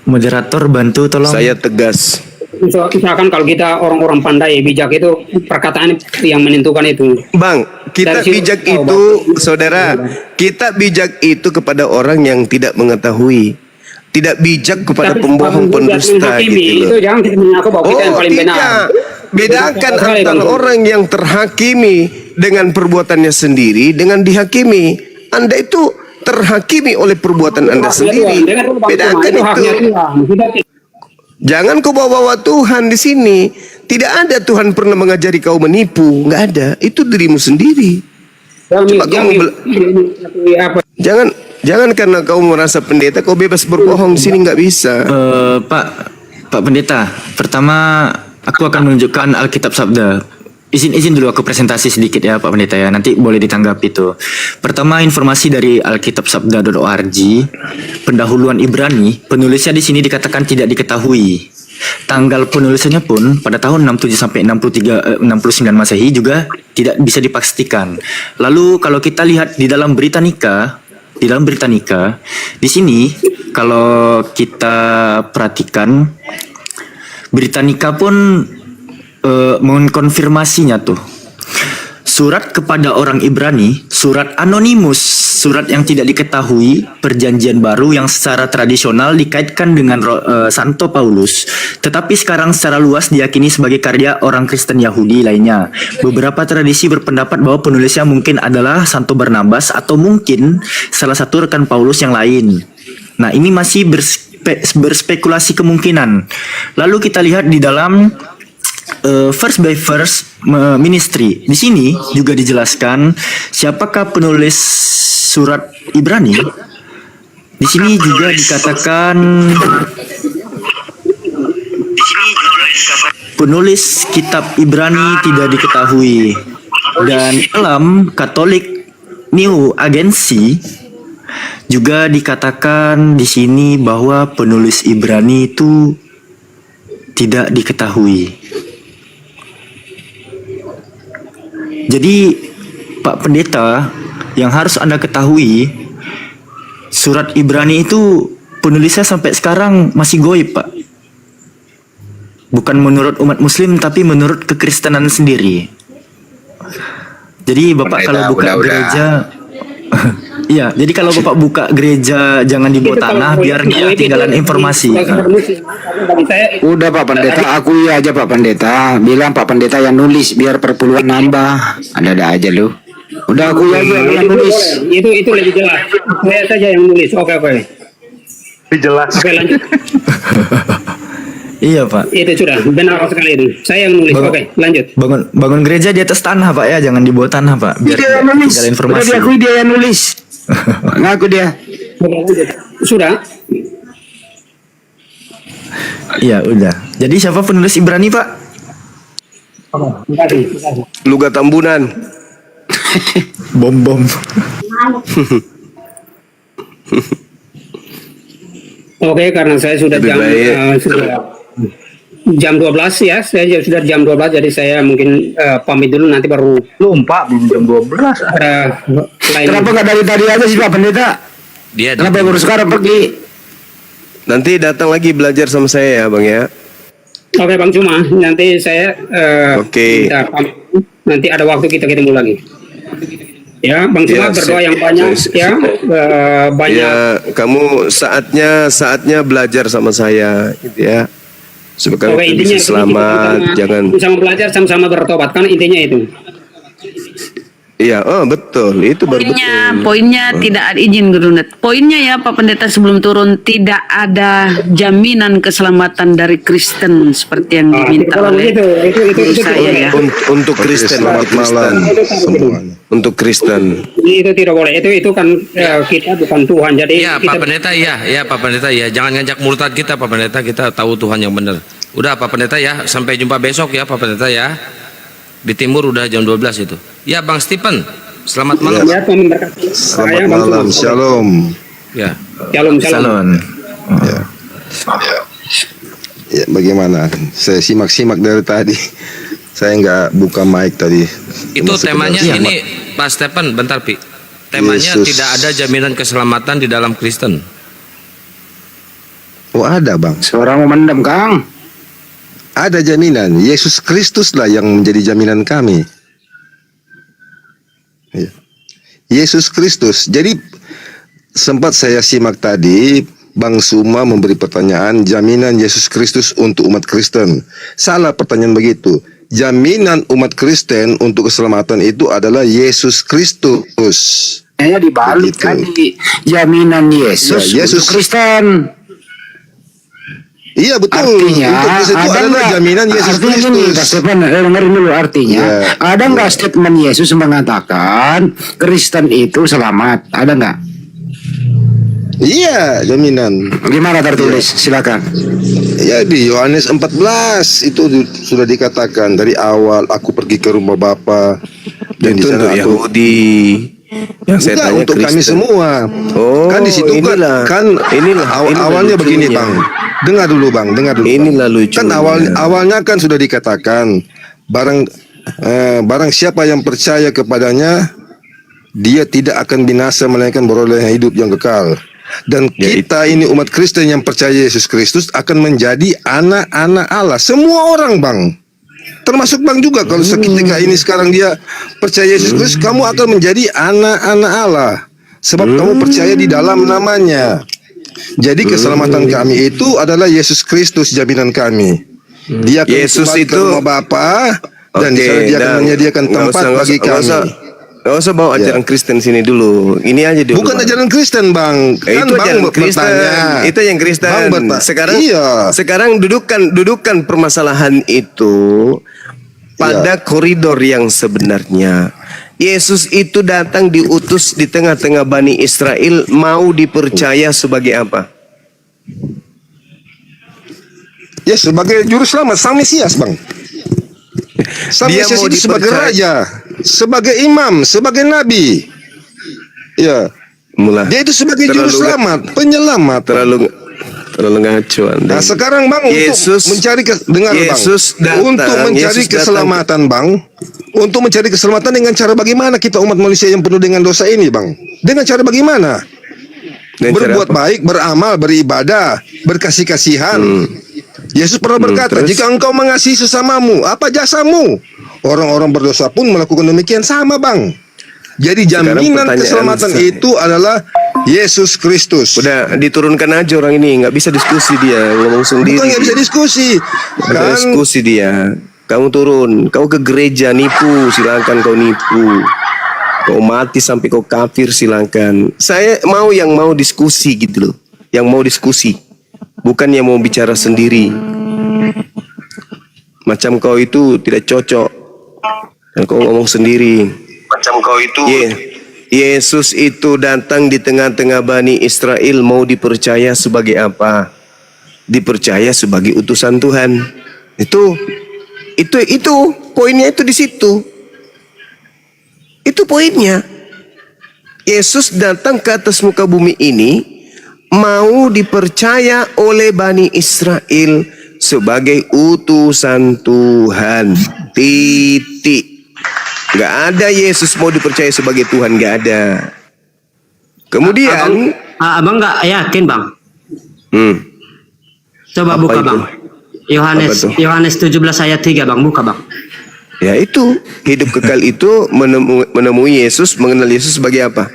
Moderator bantu tolong. saya tegas. Misalkan kalau kita orang-orang pandai bijak itu perkataan yang menentukan itu. Bang, kita Dari situ bijak tahu, itu, Bang. saudara, kita bijak itu kepada orang yang tidak mengetahui. Tidak bijak kepada Tapi pembohong, kalau pendusta menghakimi, gitu itu loh. jangan kita mengaku bahwa kita yang paling benar. tidak. Bedakan Sekali, antara Bang. orang yang terhakimi dengan perbuatannya sendiri dengan dihakimi. Anda itu terhakimi oleh perbuatan Anda sendiri. Bedakan itu haknya itu. Tuhan. Kita Jangan kau bawa-bawa Tuhan di sini. Tidak ada Tuhan pernah mengajari kau menipu. Nggak ada. Itu dirimu sendiri. Coba kamu jangan karena kau merasa pendeta kau bebas berbohong di sini, nggak bisa. Pak Pendeta, pertama aku akan menunjukkan Alkitab Sabda. Izin dulu aku presentasi sedikit ya Pak Pendeta ya. Nanti boleh ditanggapi itu. Pertama, informasi dari alkitabsabda.org. Pendahuluan Ibrani, penulisnya di sini dikatakan tidak diketahui. Tanggal penulisannya pun pada tahun 67 sampai 69 Masehi juga tidak bisa dipastikan. Lalu kalau kita lihat di dalam Britannica, di sini kalau kita perhatikan Britannica pun mengkonfirmasinya tuh. Surat kepada orang Ibrani, surat anonimus, surat yang tidak diketahui, perjanjian baru yang secara tradisional dikaitkan dengan Santo Paulus, tetapi sekarang secara luas diyakini sebagai karya orang Kristen Yahudi lainnya. Beberapa tradisi berpendapat bahwa penulisnya mungkin adalah Santo Barnabas atau mungkin salah satu rekan Paulus yang lain. Nah, ini masih berspekulasi kemungkinan. Lalu kita lihat di dalam verse by verse ministry. Di sini juga dijelaskan siapakah penulis surat Ibrani. Di sini juga dikatakan penulis kitab Ibrani tidak diketahui. Dan dalam Katolik New Agency juga dikatakan di sini bahwa penulis Ibrani itu tidak diketahui. Jadi Pak Pendeta, yang harus Anda ketahui, surat Ibrani itu penulisnya sampai sekarang masih goib, Pak. Bukan menurut umat Muslim, tapi menurut kekristenan sendiri. Jadi Bapak Pendeta, kalau buka gereja, iya. Jadi kalau Bapak buka gereja jangan di bawah tanah, biar nggak ketinggalan informasi. Udah Pak Pendeta, akui aja Pak Pendeta. Bilang Pak Pendeta yang nulis biar perpuluhan nambah. Ada aja lu. Udah akui aja yang nulis. Itu lebih jelas. Saya saja yang nulis. Oke. Jelas. Oke, lanjut. Iya Pak. Itu sudah benar sekali itu. Saya yang nulis. Oke, lanjut. Bangun gereja di atas tanah Pak ya, jangan di bawah tanah Pak. Biar Dia yang nulis. ketinggalan Udah informasi. diakui dia yang nulis. Ngaku dia. Oke, lanjut. Sudah. Iya udah. Jadi siapa penulis Ibrani Pak? Terima kasih. Luga Tambunan. Bom. Oke, karena saya sudah Lebih baik. jam 12 ya, saya sudah jam 12, jadi saya mungkin pamit dulu, nanti baru Belum Pak, belum jam 12. lain. Kenapa nggak dari tadi aja sih Pak Pendeta? Dia Kenapa baru sekarang pergi? Nanti datang lagi belajar sama saya ya Bang ya. Oke Bang Cuma, nanti saya Oke. minta pamit. Nanti ada waktu kita ketemu lagi. Ya, Bang Cuma Ya, berdoa yang banyak ya, banyak. Ya, kamu saatnya belajar sama saya gitu ya. Supaya Oke, kamu intinya bisa selamat, jangan. sama belajar, sama-sama bertobat, kan intinya itu. Iya, oh betul, itu baru betul. Poinnya tidak ada izin Gerundet. Poinnya ya Pak Pendeta sebelum turun tidak ada jaminan keselamatan dari Kristen seperti yang diminta Kalau oleh begitu, itu guru saya ya. Untuk Kristen, Selamat malam semuanya. untuk Kristen. itu tidak boleh. Itu kan kita bukan Tuhan, jadi Iya kita Pak Pendeta, ya Pak Pendeta, ya jangan ngajak murtad kita Pak Pendeta, kita tahu Tuhan yang benar. Udah Pak Pendeta ya, sampai jumpa besok ya Pak Pendeta ya. Di timur udah jam 12 itu. Ya Bang Stephen, selamat malam. ya Tuhan memberkati. Selamat Saya, Bang malam, Cuma. shalom. Ya. Shalom. Salon. Ya. Ya, bagaimana? Saya simak-simak dari tadi. Saya nggak buka mic tadi. Itu Cuma sekedar temanya simak. ini Pak Stephen, bentar Pi. Temanya Yesus. tidak ada jaminan keselamatan di dalam Kristen. Oh ada bang. Seorang memendam Kang. Ada jaminan. Yesus Kristus lah yang menjadi jaminan kami. Ya. Yesus Kristus. Jadi sempat saya simak tadi, Bang Suma memberi pertanyaan jaminan Yesus Kristus untuk umat Kristen. Salah pertanyaan begitu. Jaminan umat Kristen untuk keselamatan itu adalah Yesus Kristus. Kayaknya dibalik Begitu. tadi. Jaminan Yesus, Ya, Yesus. untuk Kristen. Iya betul. Artinya Untuk Kristus itu ada adalah nggak- jaminan Yesus artinya gini, Pak Kristus. Stephen, dengerin dulu artinya. Ya, Ada nggak statement Yesus mengatakan Kristen itu selamat? Ada nggak? Iya, jaminan. Gimana tertulis? Silakan. Ya di Yohanes 14 itu sudah dikatakan dari awal aku pergi ke rumah Bapa dan di Itu untuk sana aku Yahudi. Yang saya enggak, tanya untuk kami Kristen. semua. Oh, Kan di situ inilah. Inilah awalnya begini, lucunya. Bang. Dengar dulu, Bang. Inilah lucunya. Kan awalnya kan sudah dikatakan barang siapa yang percaya kepadanya dia tidak akan binasa melainkan beroleh hidup yang kekal. Dan Ya, kita ini umat Kristen yang percaya Yesus Kristus akan menjadi anak-anak Allah. Semua orang, Bang. Termasuk Bang juga kalau seketika ini sekarang dia percaya Yesus Kristus, kamu akan menjadi anak-anak Allah. Sebab kamu percaya di dalam namanya. Jadi keselamatan kami itu adalah Yesus Kristus jaminan kami. Dia akan Yesus kembali ke itu- rumah Bapa dan di sana dia akan menyediakan tempat bagi kami. Gak usah bawa Ya. ajaran Kristen sini dulu. Ini aja dulu. Bukan Bang. ajaran Kristen, Bang. Itu Kan Bang ajaran Kristen. bertanya. Itu yang Kristen. Bang bertanya. Sekarang Iya. sekarang dudukan permasalahan itu pada koridor yang sebenarnya. Yesus itu datang diutus di tengah-tengah Bani Israel, mau dipercaya sebagai apa? Ya sebagai juru selamat, sang Mesias, Bang. Sang Dia Mesias mau itu sebagai dipercaya- raja, sebagai imam, sebagai nabi. Ya, Mula. dia itu sebagai juru Terlalu- selamat, penyelamat. Terlalu ngaco Anda. Nah sekarang Bang Yesus- untuk mencari dengar Yesus Bang, datang, untuk mencari Yesus datang. keselamatan Bang, untuk mencari keselamatan dengan cara bagaimana kita umat manusia yang penuh dengan dosa ini Bang? Dengan cara bagaimana? Dan cara Berbuat apa? baik, beramal, beribadah, berkasih kasihan. Yesus pernah berkata, terus? jika engkau mengasihi sesamamu, apa jasamu? Orang-orang berdosa pun melakukan demikian sama Bang. Jadi Sekarang jaminan pertanyaan keselamatan saya. itu adalah Yesus Kristus. Udah diturunkan aja orang ini, nggak bisa diskusi dia, ngomong sendiri. Bukan nggak bisa diskusi. Nggak bisa Kan diskusi dia. Kamu turun, kau ke gereja nipu, silakan kau nipu. Kau mati sampai kau kafir silakan. Saya mau yang mau diskusi gitu loh, yang mau diskusi, bukan yang mau bicara sendiri. Macam kau itu tidak cocok, dan kau ngomong sendiri. Macam kau itu. Yesus itu datang di tengah-tengah Bani Israel, mau dipercaya sebagai apa? Dipercaya sebagai utusan Tuhan. Itu Itu poinnya itu di situ. Itu poinnya. Yesus datang ke atas muka bumi ini mau dipercaya oleh Bani Israel sebagai utusan Tuhan. Titik. Gak ada Yesus mau dipercaya sebagai Tuhan, gak ada. Kemudian abang nggak yakin bang? Coba Apa buka itu? bang. Apa tuh? Yohanes 17 ayat 3 bang, buka bang. ya itu hidup kekal itu menemui Yesus, mengenal Yesus sebagai apa?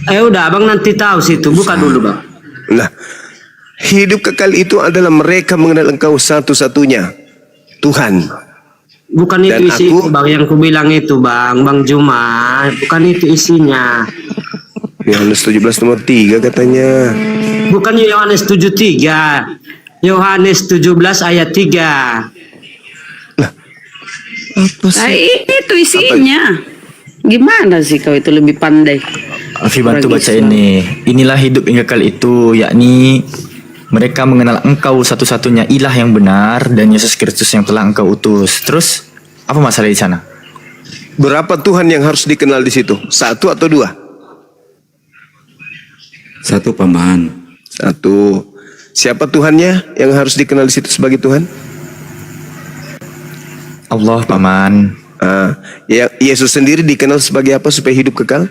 Udah abang nanti tahu situ, buka dulu bang. Nah, hidup kekal itu adalah mereka mengenal Engkau satu-satunya Tuhan. Bukan itu Dan isi itu bang yang ku bilang itu bang Juma, bukan itu isinya. Yohanes 17 nomor 3 katanya. Bukan Yohanes 7:3. Yohanes 17 ayat 3. Apa Nah, itu isinya. Gimana sih kau itu lebih pandai? Alfi bantu Orang baca Islam. ini. Inilah hidup yang kekal itu, yakni mereka mengenal Engkau satu-satunya ilah yang benar dan Yesus Kristus yang telah Engkau utus. Terus apa masalah di sana? Berapa Tuhan yang harus dikenal di situ? 1 atau 2? 1 paman. 1. Siapa Tuhannya yang harus dikenal di situ sebagai Tuhan? Allah, paman. Ya, Yesus sendiri dikenal sebagai apa supaya hidup kekal?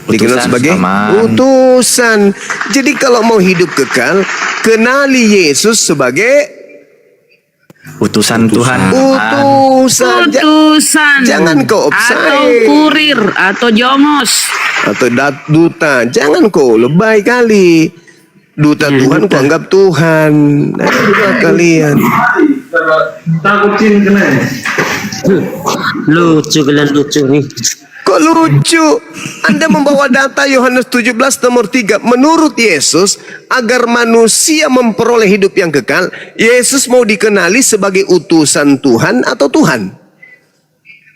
Dikenal Utusan, sebagai paman. utusan. Jadi kalau mau hidup kekal, kenali Yesus sebagai Utusan Tuhan. utusan. Utusan. Jangan kau offside. Atau kurir atau jomos. Atau duta. Jangan kau lebay kali. Duta Tuhan kau anggap Tuhan. Nah, kalian. Lucu kalian lucu nih. Kok lucu? Anda membawa data Yohanes 17 nomor 3. Menurut Yesus, agar manusia memperoleh hidup yang kekal, Yesus mau dikenali sebagai utusan Tuhan atau Tuhan?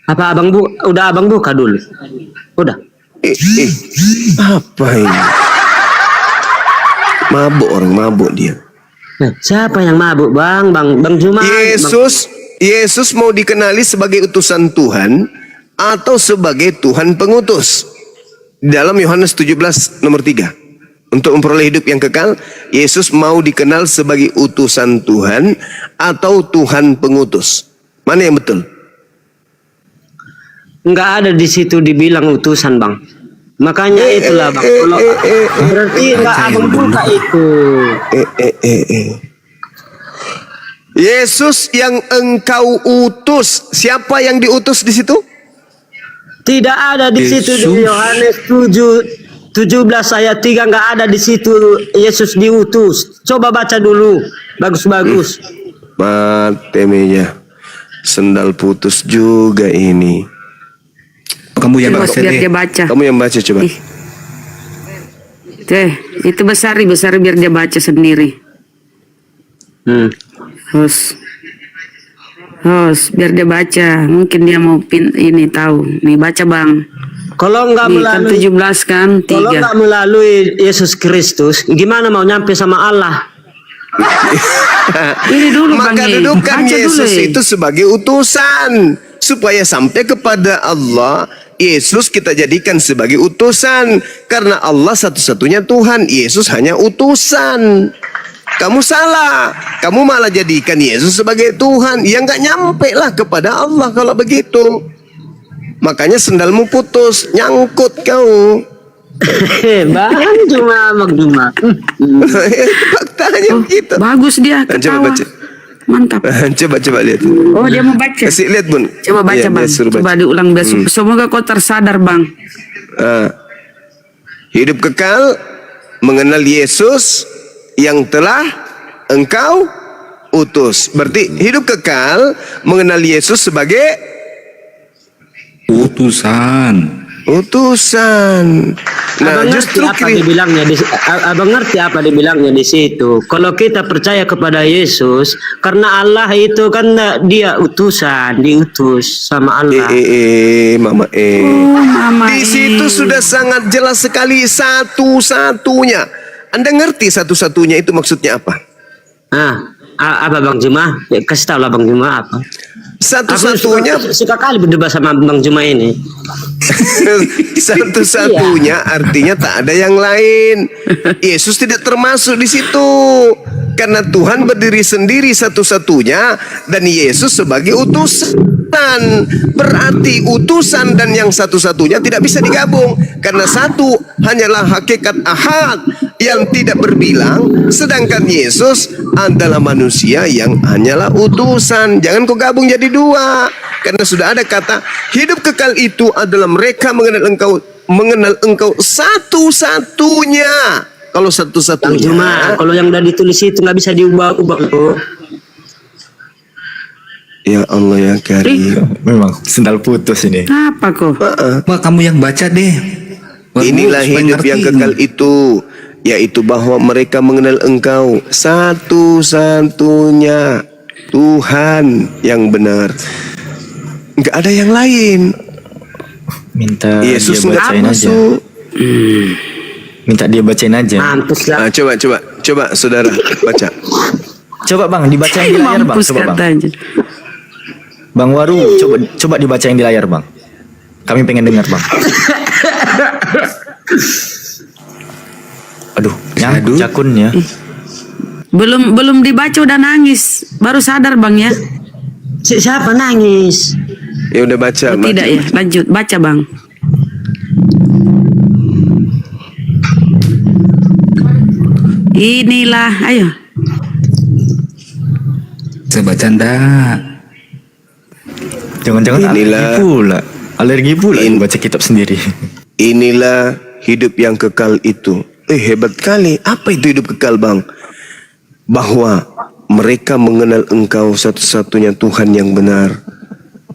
Apa udah abang buka dulu? Udah. Apa ini? Mabuk, orang mabuk dia. Siapa yang mabuk bang Juma? Yesus mau dikenali sebagai utusan Tuhan atau sebagai Tuhan pengutus. Dalam Yohanes 17 nomor 3. Untuk memperoleh hidup yang kekal, Yesus mau dikenal sebagai utusan Tuhan atau Tuhan pengutus. Mana yang betul? Nggak ada di situ dibilang utusan bang. Makanya itulah bang. Kalau berarti nggak abang buka itu. Yesus yang engkau utus, siapa yang diutus di situ? Tidak ada di situ di Yohanes 17 ayat 3 nggak ada di situ Yesus diutus. Coba baca dulu, bagus-bagus. Matemeya, sendal putus juga ini. Kamu yang Coba baca biar deh. dia baca. Kamu yang baca coba. Itu besar biar dia baca sendiri. Terus biar dia baca. Mungkin dia mau ini tahu. Nih baca bang. Kalau nggak Nih, kan melalui 17 kan Kalau 3. nggak melalui Yesus Kristus, gimana mau nyampe sama Allah? Ini dulu bang. Maka dudukan Baca Yesus dulu, itu sebagai utusan supaya sampai kepada Allah. Yesus kita jadikan sebagai utusan karena Allah satu-satunya Tuhan. Yesus hanya utusan. Kamu salah. Kamu malah jadikan Yesus sebagai Tuhan. Ya nggak nyampe lah kepada Allah kalau begitu. Makanya sendalmu putus, nyangkut kau. Bang Juma. Faktanya begitu. Bagus dia Coba ketawa. baca. Mantap. Coba lihat. Oh dia mau baca. Kasih lihat bun. Coba baca Iya, bang. dia suruh Coba baca. diulang besok. Semoga kau tersadar bang. Hidup kekal mengenal Yesus yang telah engkau utus. Berarti hidup kekal mengenal Yesus sebagai Utusan. Nah, Abang justru ngerti apa dibilangnya di situ. Kalau kita percaya kepada Yesus, karena Allah itu kan dia utusan, diutus sama Allah. Mama Mama. Di situ sudah sangat jelas sekali satu-satunya. Anda ngerti satu-satunya itu maksudnya apa? Apa Bang Juma? Ya, kasih tahu lah Bang Juma apa. Satu-satunya Suka kali berdebat sama Bang Juma ini. satu-satunya artinya tak ada yang lain. Yesus tidak termasuk di situ. Karena Tuhan berdiri sendiri satu-satunya dan Yesus sebagai utusan. Berarti utusan dan yang satu-satunya tidak bisa digabung. Karena satu hanyalah hakikat ahad yang tidak berbilang, sedangkan Yesus adalah manusia yang hanyalah utusan. Jangan kau gabung jadi dua. Karena sudah ada kata hidup kekal itu adalah mereka mengenal engkau satu-satunya. Kalau Bang satu-satunya, Juma, kalau yang udah ditulis itu nggak bisa diubah-ubah loh. ya Allah ya Karim. Memang sendal putus ini. Apa kok? Wah, kamu yang baca deh. Baru Inilah supaya hidup ngerti yang ini. kekal itu, yaitu bahwa mereka mengenal engkau satu-satunya Tuhan yang benar. Enggak ada yang lain. Minta Yesus dia enggak bacain aja. masuk. Minta dia bacain aja. Mampus lah. Nah, coba saudara baca. Coba Bang, dibacain di layar Bang. Mampus Coba Bang. katanya. Bang Waru, coba dibacain di layar Bang. Kami pengen dengar Bang. Aduh, nyangkut cakunnya. Belum dibaca udah nangis. Baru sadar Bang ya. Siapa nangis? Ya udah baca. Oh, tidak ya, lanjut baca Bang. Inilah, ayo. Saya baca ndak. Jangan-jangan Inilah- alergi pula baca kitab sendiri. Inilah hidup yang kekal itu. Hebat kali. Apa itu hidup kekal, Bang? Bahwa mereka mengenal engkau satu-satunya Tuhan yang benar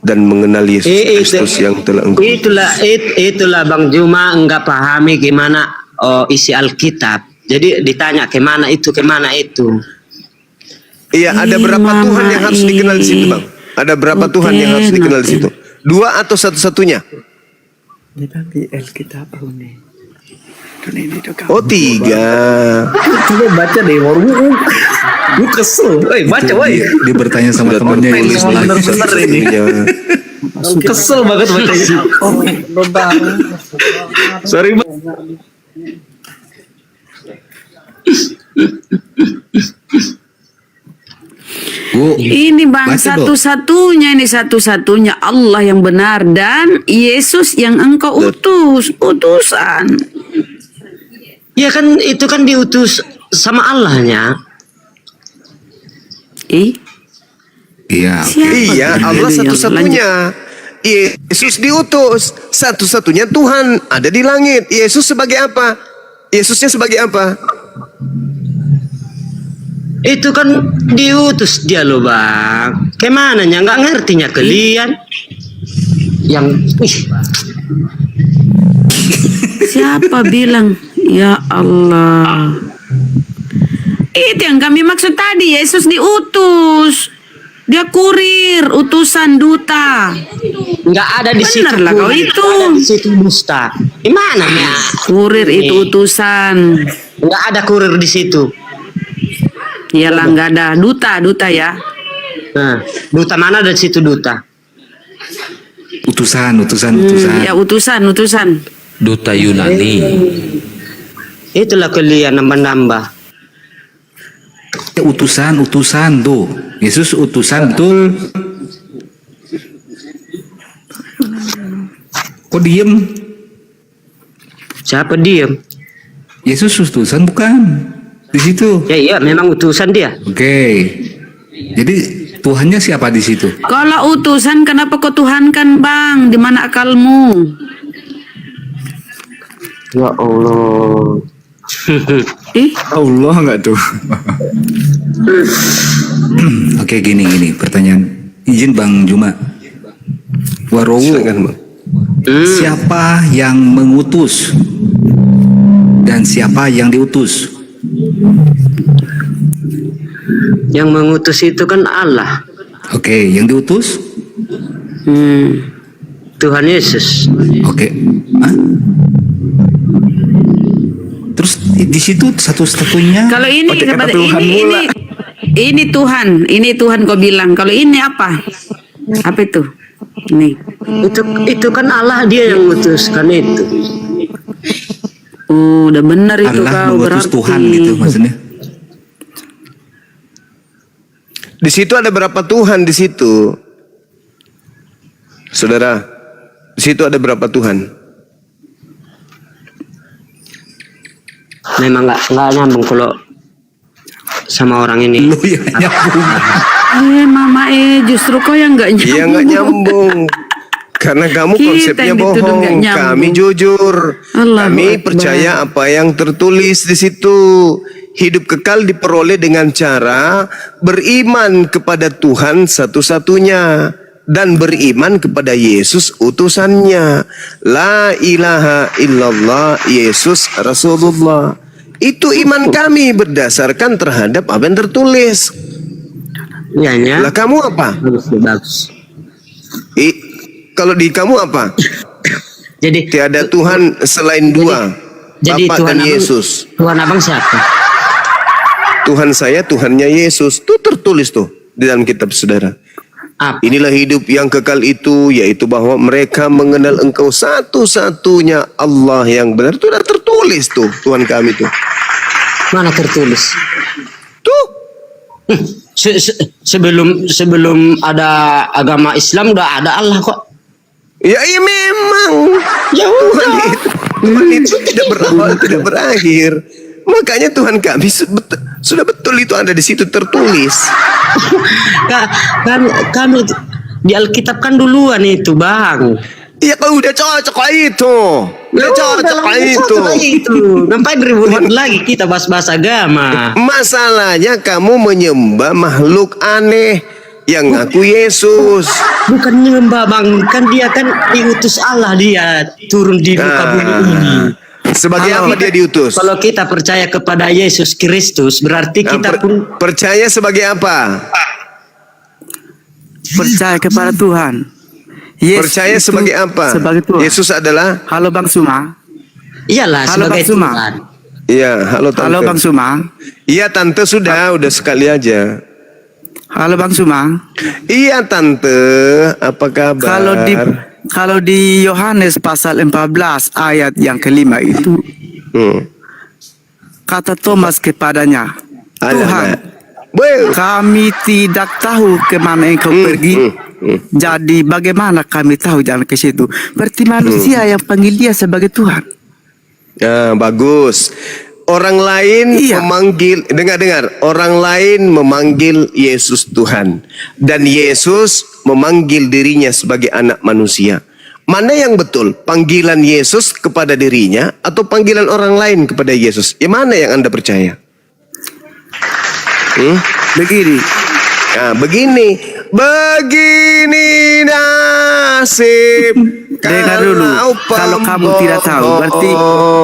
dan mengenal Yesus Kristus yang telah engkau. Itulah Bang Juma enggak pahami gimana isi Alkitab. Jadi ditanya kemana itu. Iya, ada berapa Tuhan yang harus dikenal di situ, Bang? Ada berapa Tuhan yang harus dikenal di situ? Dua atau satu-satunya? Oh, tiga. Coba baca deh, baru lu kesel. Baca, Dia bertanya sama temannya yang nulis Bener ini. Iya. Kesel banget bacanya. Sorry, Bang. Bu, Ini Bang, baca, Bu. satu-satunya Allah yang benar dan Yesus yang engkau utusan. Ya kan itu kan diutus sama Allahnya. Iya. Siapa Iya, tuh? Allah Yang satu-satunya. Yesus diutus, satu-satunya Tuhan ada di langit. Yesus sebagai apa? Yesusnya sebagai apa? Itu kan diutus dia loh Bang. Kemananya nggak ngertinya kalian? Yang Siapa bilang? Ya Allah. Itu yang kami maksud tadi, Yesus diutus. Dia kurir, utusan, duta. nggak ada di situ. Bener lah kau kurir, itu. nggak ada di situ dusta. Gimana ya? Kurir itu utusan. Nggak ada kurir di situ. Iyalah nggak ada duta ya. Nah, duta mana ada di situ duta? Utusan. Ya utusan. Duta Yunani. Itulah kalian nambah-nambah. Utusan tuh. Yesus utusan betul. Kok diem? Siapa diem? Yesus utusan bukan? Di situ. Ya iya, memang utusan dia. Oke. Jadi Tuhannya siapa di situ? Kalau utusan kenapa kau tuhankan Bang? Di mana akalmu? Ya Allah. Allah enggak tuh. Oke, gini pertanyaan. Izin Bang Juma. Warowo, Silakan, Bang. siapa yang mengutus dan siapa yang diutus? Yang mengutus itu kan Allah. Oke, yang diutus? Tuhan Yesus. Oke. Hah? Terus di situ satu-satunya Kalau ini Pakai kata seperti Tuhan ini pula. ini Tuhan kau bilang. Kalau ini apa? Apa itu? Nih. Itu kan Allah dia yang memutuskan itu. Oh, udah benar itu Allah kau mengutus berarti. Tuhan gitu maksudnya. Di situ ada berapa Tuhan di situ? Saudara, di situ ada berapa Tuhan? Memang nggak nyambung kalau sama orang ini. Lu ya nyambung. Mama justru kau yang nggak nyambung. Iya nggak nyambung. Karena kamu Kita konsepnya yang dituduh bohong. nggak nyambung. Kami jujur. Allahu Kami Akbar. percaya apa yang tertulis di situ. Hidup kekal diperoleh dengan cara beriman kepada Tuhan satu-satunya dan beriman kepada Yesus utusannya. La ilaha illallah Yesus Rasulullah. Itu iman kami berdasarkan terhadap apa yang tertulis. Iya. Lah kamu apa? Bagus. Kalau di kamu apa? Jadi Tiada Tuhan selain dua, jadi Bapa Tuhan dan abang, Yesus. Tuhan abang siapa? Tuhan saya, Tuhannya Yesus. Itu tertulis tuh di dalam kitab saudara. Apa? Inilah hidup yang kekal itu, yaitu bahwa mereka mengenal Engkau satu-satunya Allah yang benar. Itu sudah tertulis tuh Tuhan kami tuh. Mana tertulis? Tuh. Sebelum ada agama Islam udah ada Allah kok. Ya, iya memang. Ya Tuhan itu tidak berawal, tidak berakhir. Makanya Tuhan kami sudah betul itu ada di situ tertulis. Kan di Alkitab kan duluan itu, Bang. Iya, kau udah cocok itu. Udah cocok itu. Ngapain ribut lagi kita bahas-bahas agama? Masalahnya kamu menyembah makhluk aneh yang ngaku Yesus. Bukan nyembah, Bang. Kan dia kan diutus Allah, dia turun di muka bumi ini. Sebagai Kalau apa dia diutus? Kalau kita percaya kepada Yesus Kristus, berarti kita pun percaya sebagai apa? Percaya kepada Tuhan. Percaya sebagai apa? Sebagai Tuhan. Yesus adalah. Halo Bang Suma. iyalah Halo sebagai Bang Suma. Tuhan. Iya, halo tante. Halo Bang Suma. Iya tante, udah sekali aja. Halo Bang Suma. Iya tante, apa kabar? Kalau di Yohanes pasal 14 ayat yang kelima itu kata Thomas kepadanya, Tuhan, kami tidak tahu kemana engkau pergi. Jadi bagaimana kami tahu jalan ke situ? Berarti manusia yang panggil dia sebagai Tuhan. Ya, bagus. Orang lain memanggil, dengar, orang lain memanggil Yesus Tuhan. Dan Yesus memanggil dirinya sebagai anak manusia. Mana yang betul? Panggilan Yesus kepada dirinya atau panggilan orang lain kepada Yesus? Yang mana yang Anda percaya? Begini. Nah, begini nasib. Dengar dulu, kalau kamu tidak tahu, berarti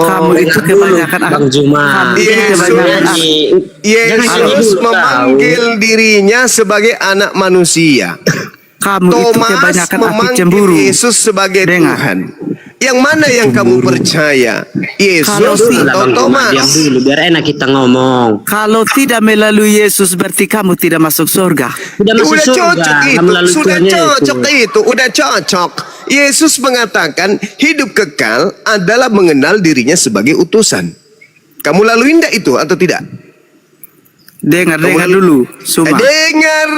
kamu itu kebanyakan Bang Juma. Yesus memanggil dirinya sebagai anak manusia. Kamu itu Thomas kebanyakan api memanggil cemburu. Yesus sebagai Tuhan. Yang mana yang kamu percaya? Yesus atau Thomas? Diam dulu biar enak kita ngomong. Kalau tidak melalui Yesus berarti kamu tidak masuk surga. Udah masuk Udah surga, cocok itu, melalui sudah Tuhan cocok Yesus. itu, udah cocok. Yesus mengatakan hidup kekal adalah mengenal dirinya sebagai utusan. Kamu lalui enggak itu atau tidak? Dengar dulu, Suma. Dengar.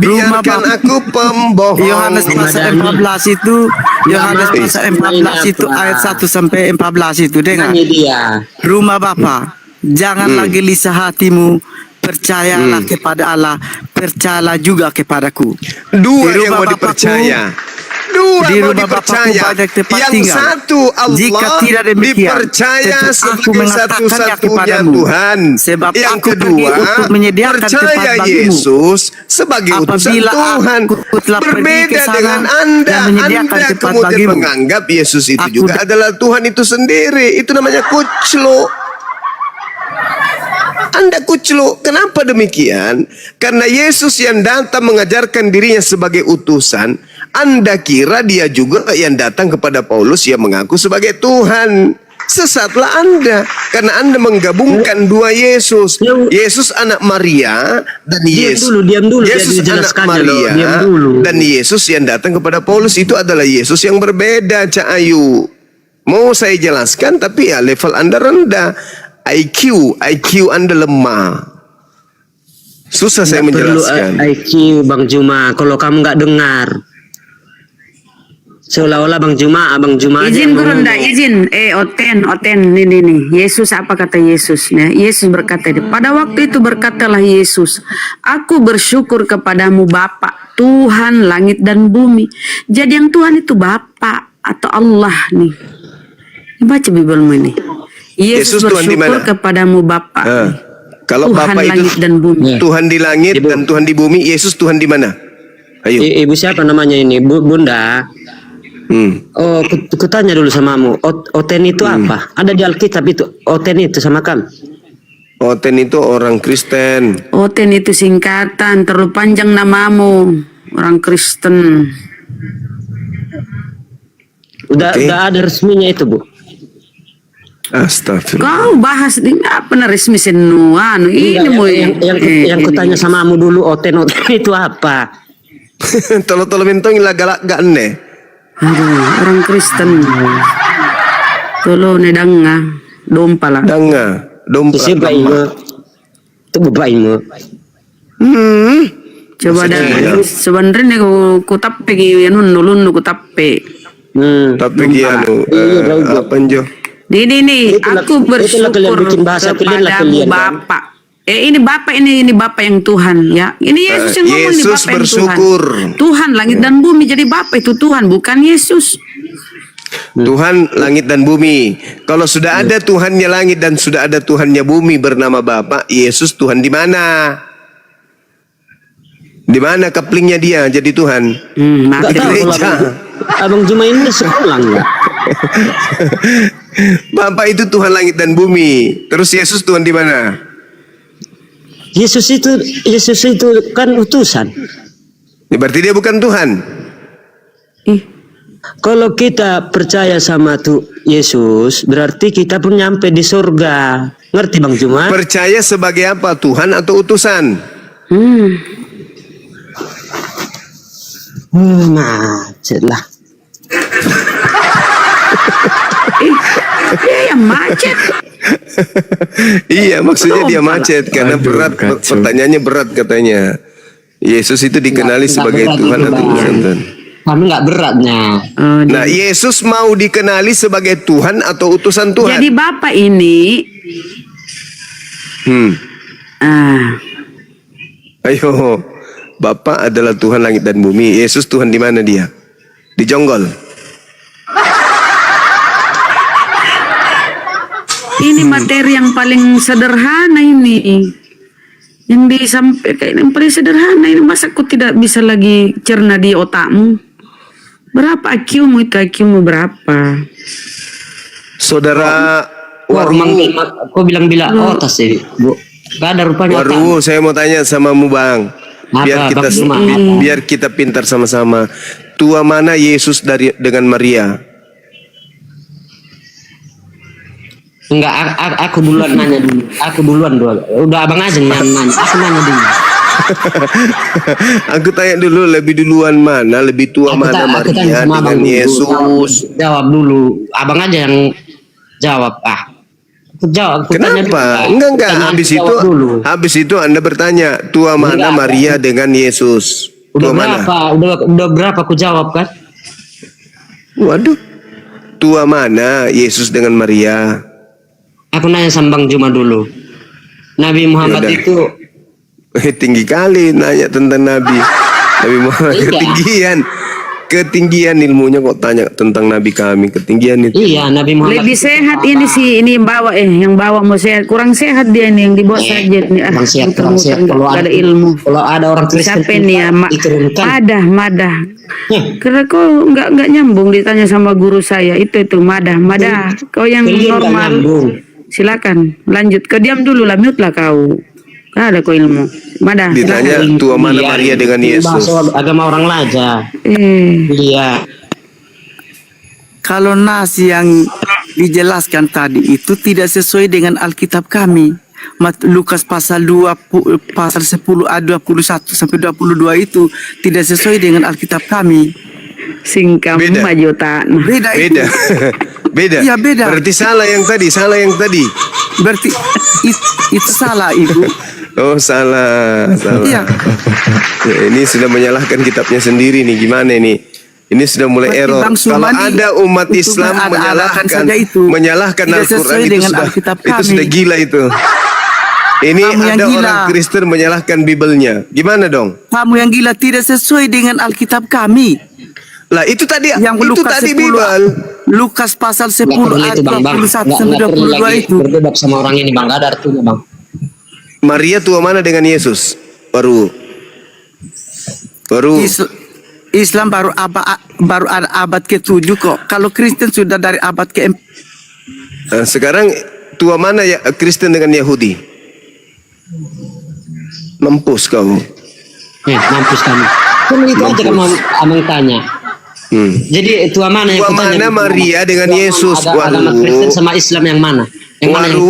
Biarkan aku pembohong. Yohanes pasal 14 itu, Yohanes pasal 14 itu ayat 1 sampai 14 itu, dengar. Rumah Bapa, jangan lagi lisah hatimu. Percayalah kepada Allah, percayalah juga kepadaku. Dua yang mau dipercaya. Dua di mau rumah Bapakku dipercaya. banyak tempat Yang tinggal. satu Allah Jika tidak demikian, dipercaya tentu aku sebagai mengatakannya satu-satunya kepadamu. Tuhan. Sebab yang aku kedua pergi untuk menyediakan percaya tempat bagimu. Yesus sebagai utusan Apabila Tuhan. aku telah pergi Berbeda ke sana dengan Anda. dan menyediakan Anda tempat kemudian bagimu. menganggap Yesus itu Aku juga adalah Tuhan itu sendiri. Itu namanya kuclo. Anda kuclu. Kenapa demikian? Karena Yesus yang datang mengajarkan dirinya sebagai utusan, Anda kira dia juga yang datang kepada Paulus yang mengaku sebagai Tuhan. sesatlah Anda karena Anda menggabungkan dua Yesus. Yesus anak Maria dan Yesus. Diam dulu, Yesus biar anak dijelaskannya loh, Maria diam dulu. dan Yesus yang datang kepada Paulus itu adalah Yesus yang berbeda, Cak Ayu. Mau saya jelaskan tapi ya level Anda rendah. IQ Anda lemah. Susah saya menjelaskan. IQ Bang Juma, kalau kamu nggak dengar. Seolah-olah Bang Juma aja Izin yang guru ngomong. ndak izin. Oten nih. Yesus apa kata Yesus? Nah, Yesus berkata, pada waktu itu berkatalah Yesus, aku bersyukur kepadamu Bapa, Tuhan langit dan bumi. Jadi yang Tuhan itu Bapa atau Allah nih. Baca Bibelmu ini. Yesus Tuhan di bersyukur mana? kepadamu Bapa. Kalau Tuhan Bapa itu langit dan bumi. Tuhan di langit dan Tuhan di bumi, Yesus Tuhan di mana? Ayo. Ibu siapa namanya ini? Bunda. Oh, kutanya dulu samamu. Oten itu apa? Ada di Alkitab itu. Oten itu sama kamu. Oten itu orang Kristen. Oten itu singkatan, terlalu panjang namamu. Orang Kristen. Udah ada resminya itu, Bu. Astagfirullah. Kau bahas ini apa na resmi senua ini mau yang kutanya samamu dulu Oten itu apa? Tolo mentong ila galak gak ne. Aduh, orang Kristen. Tolo ne danga, dompa lah. Dompa. Itu baikmu. Coba dah, sebenarnya ku tappe ki anu nulun ku tappe. Tapi kianu apa njo? Ini aku bersyukur kepadamu Bapa. Ini Bapak ini Bapak yang Tuhan ya. Ini Yesus yang ngomong nih Yesus Bapak yang bersyukur. Tuhan langit dan bumi, jadi Bapak itu Tuhan bukan Yesus. Tuhan langit dan bumi. Kalau sudah ada Tuhannya langit dan sudah ada Tuhannya bumi bernama Bapa, Yesus Tuhan di mana? Di mana kaplingnya dia jadi Tuhan? Nggak tahu kalau Abang Juma ini sekolah nggak? Bapak itu Tuhan langit dan bumi. Terus Yesus Tuhan di mana? Yesus itu kan utusan. Ya, berarti dia bukan Tuhan. Kalau kita percaya sama tuh Yesus, berarti kita pun nyampe di surga. Ngerti Bang Juma? Percaya sebagai apa? Tuhan atau utusan? Macet lah. Iya macet. Iya, maksudnya dia macet karena berat. Pertanyaannya berat katanya. Yesus itu dikenali sebagai Tuhan atau utusan Tuhan? Kami nggak beratnya. Nah, Yesus mau dikenali sebagai Tuhan atau utusan Tuhan? Jadi Bapak ini Ayo, Bapa adalah Tuhan langit dan bumi. Yesus Tuhan di mana dia? Di jonggol. ini materi yang paling sederhana ini. Yang disampaikan yang paling sederhana ini, masa aku tidak bisa lagi cerna di otakmu? Berapa IQ-mu itu? IQ-mu berapa? Saudara Warwu, kau bilang-bilang otas sih, Bu. Gak ada rupanya Warwu, saya mau tanya samamu Bang. Apa, Biar kita pintar sama-sama. Tua mana Yesus dengan Maria? Enggak, aku duluan nanya dulu. Aku duluan. Udah abang aja yang nanya. Aku nanya dulu. Aku tanya dulu, lebih duluan mana? Lebih tua mana Maria dengan Yesus? Jawab dulu. Abang aja yang jawab. Aku jawab. Kenapa? Enggak. Habis itu Anda bertanya, tua mana Maria dengan Yesus? Udah berapa? Udah berapa aku jawab kan? Waduh. Tua mana Yesus dengan Maria? Aku nanya sama Bang Juma dulu. Nabi Muhammad itu tinggi kali nanya tentang Nabi. Nabi Muhammad ketinggian ilmunya kok tanya tentang Nabi kami, ketinggian itu. Iya, Nabi Muhammad. Lebih sehat ini sih, ini yang bawa mau sehat, kurang sehat dia nih yang dibawa saja nih. Kurang sehat. Kalau ada ilmu. Kalau ada orang Kristen siapa nih ya, madah. Karena kau nggak nyambung ditanya sama guru saya itu madah. Kau yang normal. Silakan lanjut. Kau diam dulu lah, mute lah kau. Gak ada kau ilmu. Madah. Ditanya tua mana Maria dengan Yesus? Bahasa agama orang laja. Iya. Kalau nasi yang dijelaskan tadi itu tidak sesuai dengan Alkitab kami. Lukas pasal 20, pasal 10 ayat 21 sampai 22 itu tidak sesuai dengan Alkitab kami. Singkam Beda. majuta. Beda itu. Beda. Beda. Iya, beda. Berarti salah yang tadi, salah yang tadi. Berarti itu salah Ibu. Oh, salah. Iya. Ya, ini sudah menyalahkan kitabnya sendiri nih. Gimana nih? Ini sudah mulai Berarti error. Bang Kalau Sumadi ada umat untuk Islam mengada-adakan menyalahkan saja itu menyalahkan tidak Al-Quran sesuai itu dengan sudah Alkitab itu kami. sudah gila itu. Ini Kamu yang ada gila. orang Kristen menyalahkan Bibelnya. Gimana dong? Kamu yang gila tidak sesuai dengan Alkitab kami. Lah itu tadi Yang itu Lukas tadi 10, Bibel. Lukas pasal 10 Nggak perlu ayat itu bang, 21 sampai nggak perlu 22 lagi itu. berdebat sama orang ini bang, nggak ada artinya bang. Maria tua mana dengan Yesus? Baru Islam baru ada abad ke-7 kok. Kalau Kristen sudah dari abad ke-4. Sekarang tua mana ya Kristen dengan Yahudi? Mampus kau. Mampus kamu. Cuma itu aja kamu abang tanya. Jadi tua mana yang Tua kutanya? mana Maria dengan Tua Yesus? mana agama Kristen sama Islam yang mana? Yang mana yang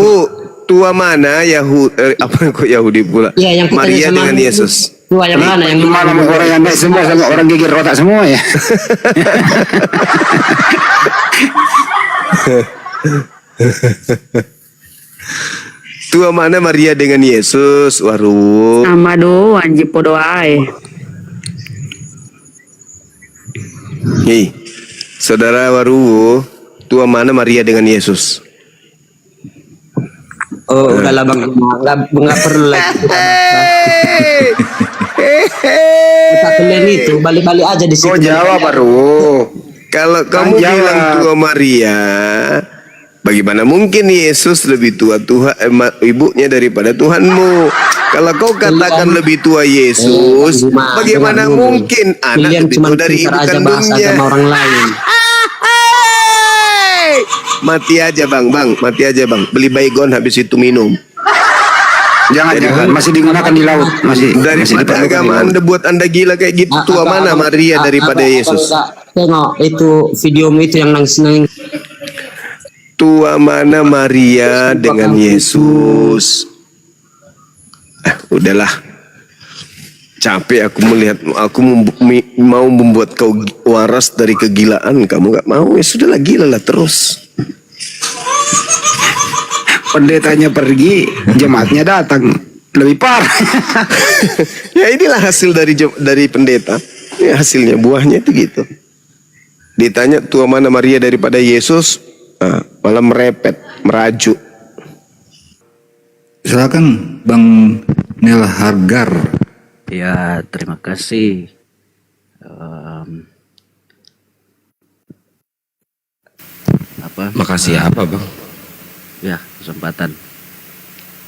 Tua mana Yahudi? Apa kok Yahudi pula? Iya, yang kutanya Maria sama dengan Yesus. tua yang mana? Yang Malah mana? orang yang baik semua sama orang gigir otak semua ya. Tua mana Maria dengan Yesus? Waru. Amado anji podo ae. Hei, saudara Waru, tua mana Maria dengan Yesus? Oh, udahlah bang, nggak perlu lagi. Kita kalian itu balik-balik aja di situ. Kau jawab baru. Kalau kamu jawab. bilang tua Maria, bagaimana mungkin Yesus lebih tua ibunya daripada Tuhanmu? Kalau kau katakan lebih tua Yesus, bagaimana mungkin anak Kalian lebih cuma tua dari ibu pintar aja bahasa kandungnya? agama orang lain. Mati aja bang, mati aja bang. Beli baygon habis itu minum. Jangan, masih digunakan di laut, masih Daripada diperlukan agama di laut. anda buat anda gila kayak gitu, tua mana Maria daripada Yesus? Tengok itu videomu itu yang nangis-nangis. Tua mana Maria dengan Yesus? Udahlah. Capek aku melihat, aku mau membuat kau waras dari kegilaan, kamu nggak mau, ya sudahlah, gila lah terus. Pendetanya pergi, jemaatnya datang. Lebih parah. Ya inilah hasil dari pendeta. Ya, hasilnya buahnya itu gitu. Ditanya tua mana Maria daripada Yesus, malah merepet, merajuk. Silakan Bang Nel Hargar. Ya, terima kasih. Makasih apa bang? Ya, kesempatan.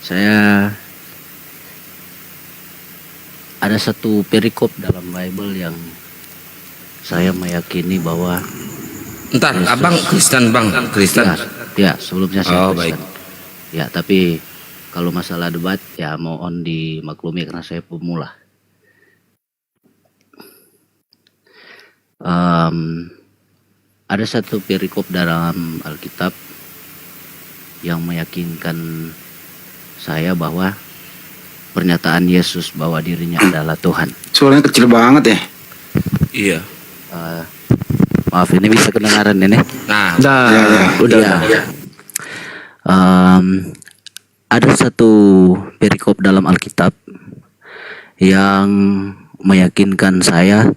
Saya ada satu perikop dalam Bible yang saya meyakini bahwa Entar, abang Kristen bang, Kristen. ya sebelumnya saya Oh, Kristen. baik. Ya, tapi kalau masalah debat ya mohon dimaklumi karena saya pemula. Ada satu perikop dalam Alkitab yang meyakinkan saya bahwa pernyataan Yesus bahwa dirinya adalah Tuhan. Suaranya kecil banget ya. Iya. Maaf, ini bisa kedengaran ini? Nah, Udah. Ada satu perikop dalam Alkitab yang meyakinkan saya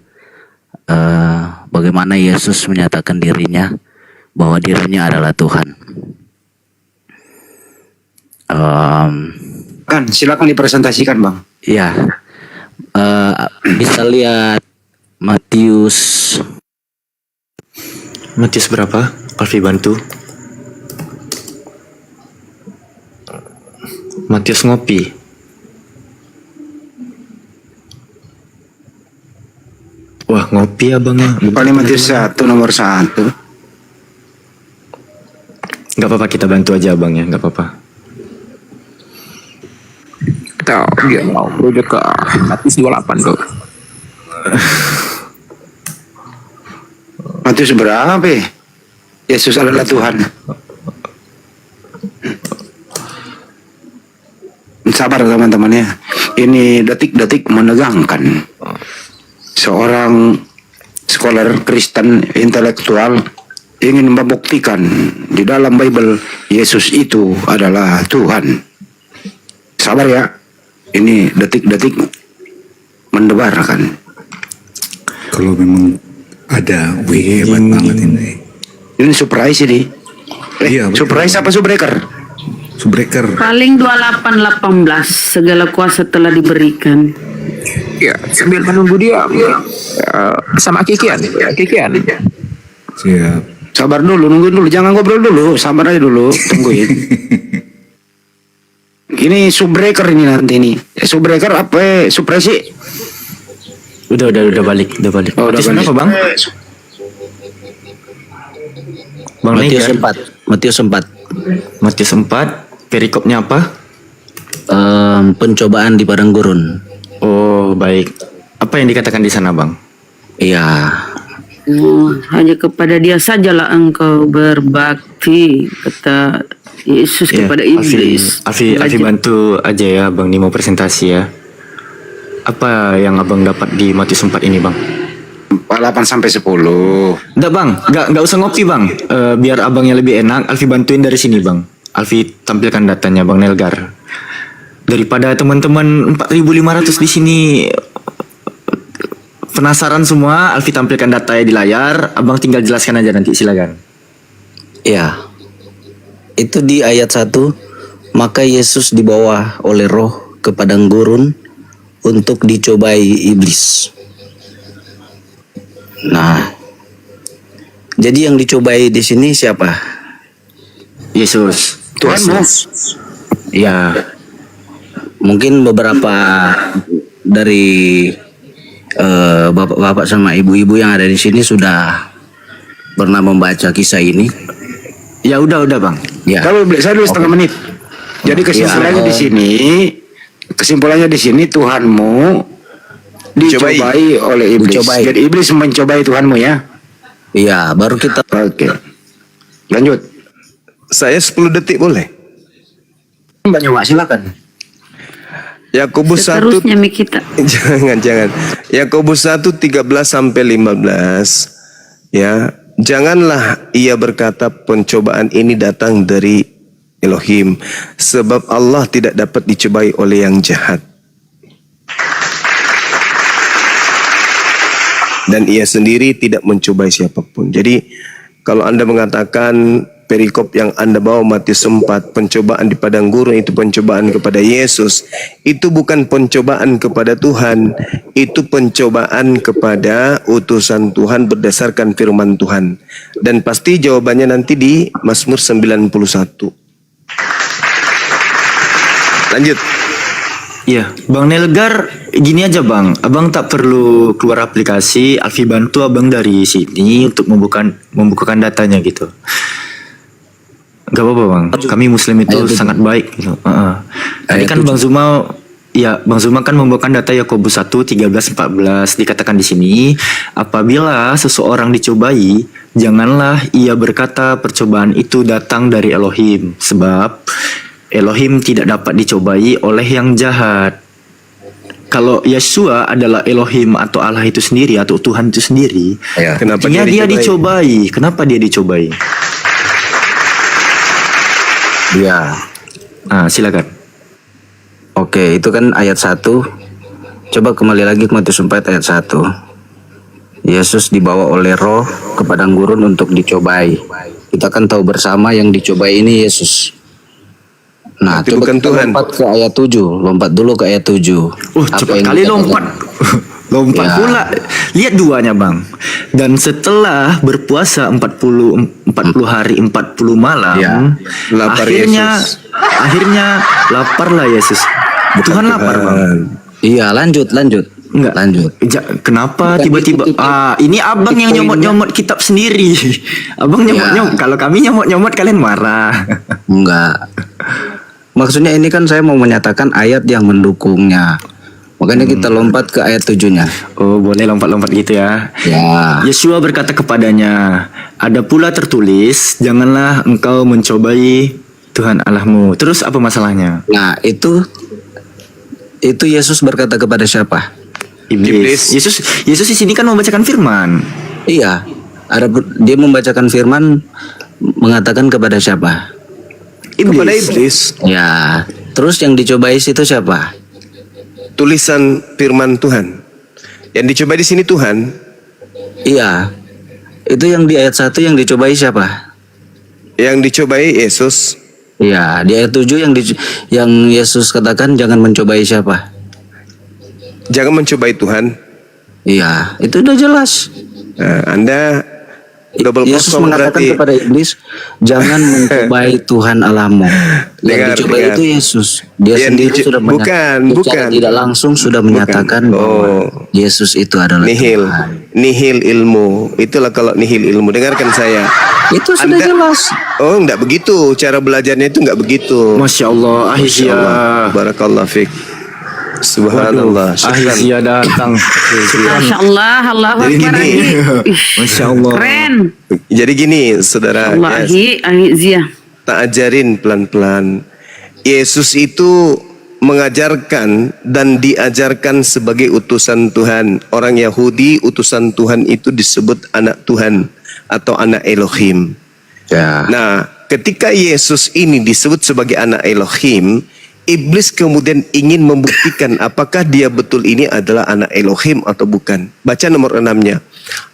bagaimana Yesus menyatakan dirinya bahwa dirinya adalah Tuhan. Kan silakan dipresentasikan bang. Ya, bisa lihat Matius berapa? Alfi bantu. Matius ngopi. Wah, ngopi abangnya. Paling Matius 1 nomor 1. Gak apa-apa, kita bantu aja abangnya, gak apa-apa. Dia mau udah ke Matius 28 tuh. Matius berapa ya? Yesus adalah Tuhan. sabar teman-teman ya. Ini detik-detik menegangkan. Seorang scholar Kristen intelektual ingin membuktikan di dalam Bible Yesus itu adalah Tuhan. Sabar ya. Ini detik-detik mendebarkan. Kalau memang ada, wih hebat banget ini. Ini surprise ini. Iya, betul. Surprise apa subbreaker? Subbreaker. Paling 28:18 segala kuasa telah diberikan. Ya, sambil menunggu dia bersama Kikian. Siap. Sabar dulu, nungguin dulu, jangan ngobrol dulu, sabar aja dulu, tungguin. Ini subbreaker ini nanti ini. Subbreaker apa? Supresi? Udah balik. Oh, udah balik. Apa bang? Bang Matius Negar. 4. Matius 4. Perikopnya apa? Pencobaan di padang gurun. Oh baik. Apa yang dikatakan di sana bang? Iya. Hanya kepada dia sajalah engkau berbakti, kata Yesus kepada iblis. Alfi bantu aja ya bang, ini mau presentasi ya. Apa yang abang dapat di Matius 4 ini bang? 8 sampai 10. Enggak bang, enggak usah ngopi bang. Biar abangnya lebih enak, Alfi bantuin dari sini bang. Alfi tampilkan datanya bang Nelgar. Daripada teman-teman 4.500 di sini penasaran semua, Alfi tampilkan datanya di layar. Abang tinggal jelaskan aja nanti, silakan. Ya. Itu di ayat 1. Maka Yesus dibawa oleh Roh ke padang gurun untuk dicobai iblis. Nah, jadi yang dicobai di sini siapa? Yesus. Tuhanmu. Ya, mungkin beberapa dari bapak-bapak sama ibu-ibu yang ada di sini sudah pernah membaca kisah ini. Ya udah bang. Ya. Kalau saya dulu setengah menit. Jadi kesimpulannya di sini Tuhanmu dicobai oleh iblis. Jadi iblis mencobai Tuhanmu ya. Iya, baru kita. Oke. Lanjut. Saya 10 detik boleh? Mbak Nyoba silakan. Yakobus 1 Seterusnya kita. jangan. Yakobus 1 13 sampai 15. Ya, janganlah ia berkata pencobaan ini datang dari Elohim, sebab Allah tidak dapat dicobai oleh yang jahat. Dan ia sendiri tidak mencobai siapapun. Jadi kalau Anda mengatakan perikop yang Anda bawa Matius 4, pencobaan di padang gurun itu pencobaan kepada Yesus, itu bukan pencobaan kepada Tuhan, itu pencobaan kepada utusan Tuhan berdasarkan firman Tuhan. Dan pasti jawabannya nanti di Mazmur 91. Lanjut. Iya, Bang Nelgar, gini aja Bang, Abang tak perlu keluar aplikasi, Alfi bantu Abang dari sini untuk membukakan datanya gitu. Gak apa-apa Bang, kami Muslim itu sangat baik gitu. Tadi kan Bang Zuma, ya Bang Zuma kan membawakan data Yakobus 1 13-14, dikatakan di sini, apabila seseorang dicobai, janganlah ia berkata percobaan itu datang dari Elohim, sebab Elohim tidak dapat dicobai oleh yang jahat. Kalau Yeshua adalah Elohim atau Allah itu sendiri atau Tuhan itu sendiri, Kenapa dia dicobai? Kenapa dia dicobai? Ya. Nah, silakan. Oke, itu kan ayat 1. Coba kembali lagi ke Matius 4 ayat 1. Yesus dibawa oleh Roh ke padang gurun untuk dicobai. Kita kan tahu bersama yang dicobai ini Yesus. Nah, Tapi coba bukan kita Tuhan. lompat ke ayat 7. Lompat dulu ke ayat 7. Cepat kali lompat. Lompat pula. Lihat duanya Bang. Dan setelah berpuasa 40 hari 40 malam, Lapar akhirnya laparlah Yesus. Tuhan lapar Bang. Iya, lanjut. Enggak. Lanjut. Kenapa tiba-tiba ini Abang yang nyomot-nyomot kitab sendiri. Abang nyomot-nyomot. Kalau kami nyomot-nyomot kalian marah. Enggak. Maksudnya ini kan saya mau menyatakan ayat yang mendukungnya. Makanya kita lompat ke ayat 7-nya. Oh, boleh lompat-lompat gitu ya. Ya. Yeshua berkata kepadanya, ada pula tertulis, janganlah engkau mencobai Tuhan Allahmu. Terus apa masalahnya? Nah, itu Itu Yesus berkata kepada siapa? Iblis. Yesus di sini kan membacakan firman. Iya, dia membacakan firman mengatakan kepada siapa? Kepada iblis. Ya, terus yang dicobai itu siapa? Tulisan firman Tuhan. Yang dicobai di sini Tuhan. Iya, itu yang di ayat 1 yang dicobai siapa? Yang dicobai Yesus. Iya, di ayat 7 yang Yesus katakan jangan mencobai siapa? Jangan mencobai Tuhan. Iya, itu udah jelas. Nah, Anda double Yesus kosong mengatakan berarti. kepada iblis, jangan mencobai Tuhan Allahmu. Yang dicobai dengar. itu Yesus. Dia Yang sendiri sudah bukan. secara tidak langsung sudah menyatakan bahwa Yesus itu adalah Nihil. Tuhan. Nihil ilmu. Itulah kalau nihil ilmu. Dengarkan saya. Itu sudah jelas. Oh, enggak begitu. Cara belajarnya itu enggak begitu. Masya Allah, Masya Allah. Barakallah fiik. Subhanallah. Ahizia datang. Masya Allah, Allahu Jadi Akbar. gini. Masya Allah. Keren. Jadi gini, saudara. Allah, Yes. Ahizia. Tak ajarin pelan-pelan. Yesus itu mengajarkan dan diajarkan sebagai utusan Tuhan. Orang Yahudi, utusan Tuhan itu disebut anak Tuhan atau anak Elohim. Ya. Nah, ketika Yesus ini disebut sebagai anak Elohim, iblis kemudian ingin membuktikan apakah dia betul ini adalah anak Elohim atau bukan. Baca nomor 6-nya.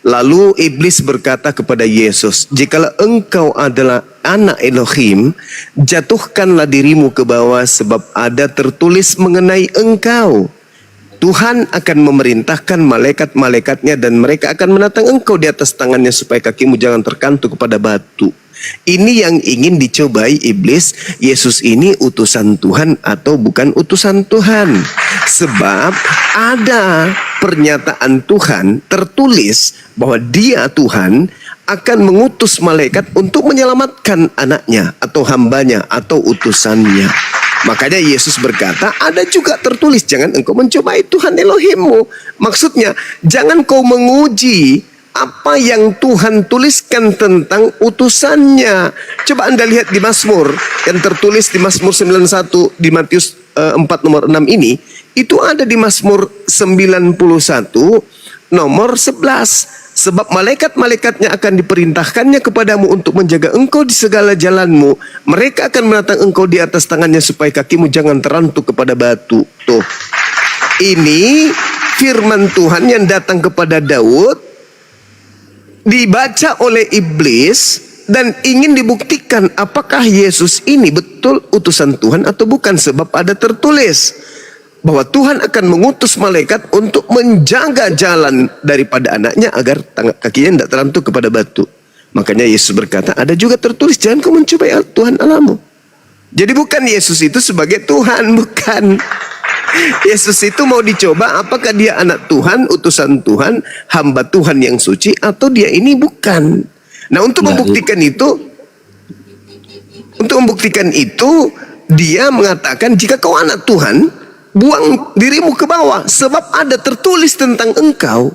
Lalu iblis berkata kepada Yesus, "Jikalau engkau adalah anak Elohim, jatuhkanlah dirimu ke bawah, sebab ada tertulis mengenai engkau. Tuhan akan memerintahkan malaikat-malaikatnya dan mereka akan menatang engkau di atas tangannya supaya kakimu jangan terkantuk kepada batu." Ini yang ingin dicobai iblis. Yesus ini utusan Tuhan atau bukan utusan Tuhan? Sebab ada pernyataan Tuhan tertulis bahwa dia Tuhan akan mengutus malaikat untuk menyelamatkan anaknya atau hambanya atau utusannya. Makanya Yesus berkata, ada juga tertulis, jangan engkau mencobai Tuhan Elohimmu. Maksudnya, jangan kau menguji apa yang Tuhan tuliskan tentang utusannya. Coba Anda lihat di Mazmur yang tertulis di Mazmur 91 di Matius 4 nomor 6 ini, itu ada di Mazmur 91 nomor 11. Sebab malaikat-malaikatnya akan diperintahkannya kepadamu untuk menjaga engkau di segala jalanmu. Mereka akan menatang engkau di atas tangannya supaya kakimu jangan terantuk kepada batu. Tuh. Ini firman Tuhan yang datang kepada Daud, dibaca oleh iblis dan ingin dibuktikan apakah Yesus ini betul utusan Tuhan atau bukan, sebab ada tertulis bahwa Tuhan akan mengutus malaikat untuk menjaga jalan daripada anaknya agar kakinya tidak terantuk kepada batu. Makanya Yesus berkata, ada juga tertulis, jangan kau mencobai Tuhan Allahmu. Jadi bukan Yesus itu sebagai Tuhan, bukan. Yesus itu mau dicoba apakah dia anak Tuhan, utusan Tuhan, hamba Tuhan yang suci, atau dia ini bukan. Nah, untuk membuktikan itu, dia mengatakan, jika kau anak Tuhan, buang dirimu ke bawah, sebab ada tertulis tentang engkau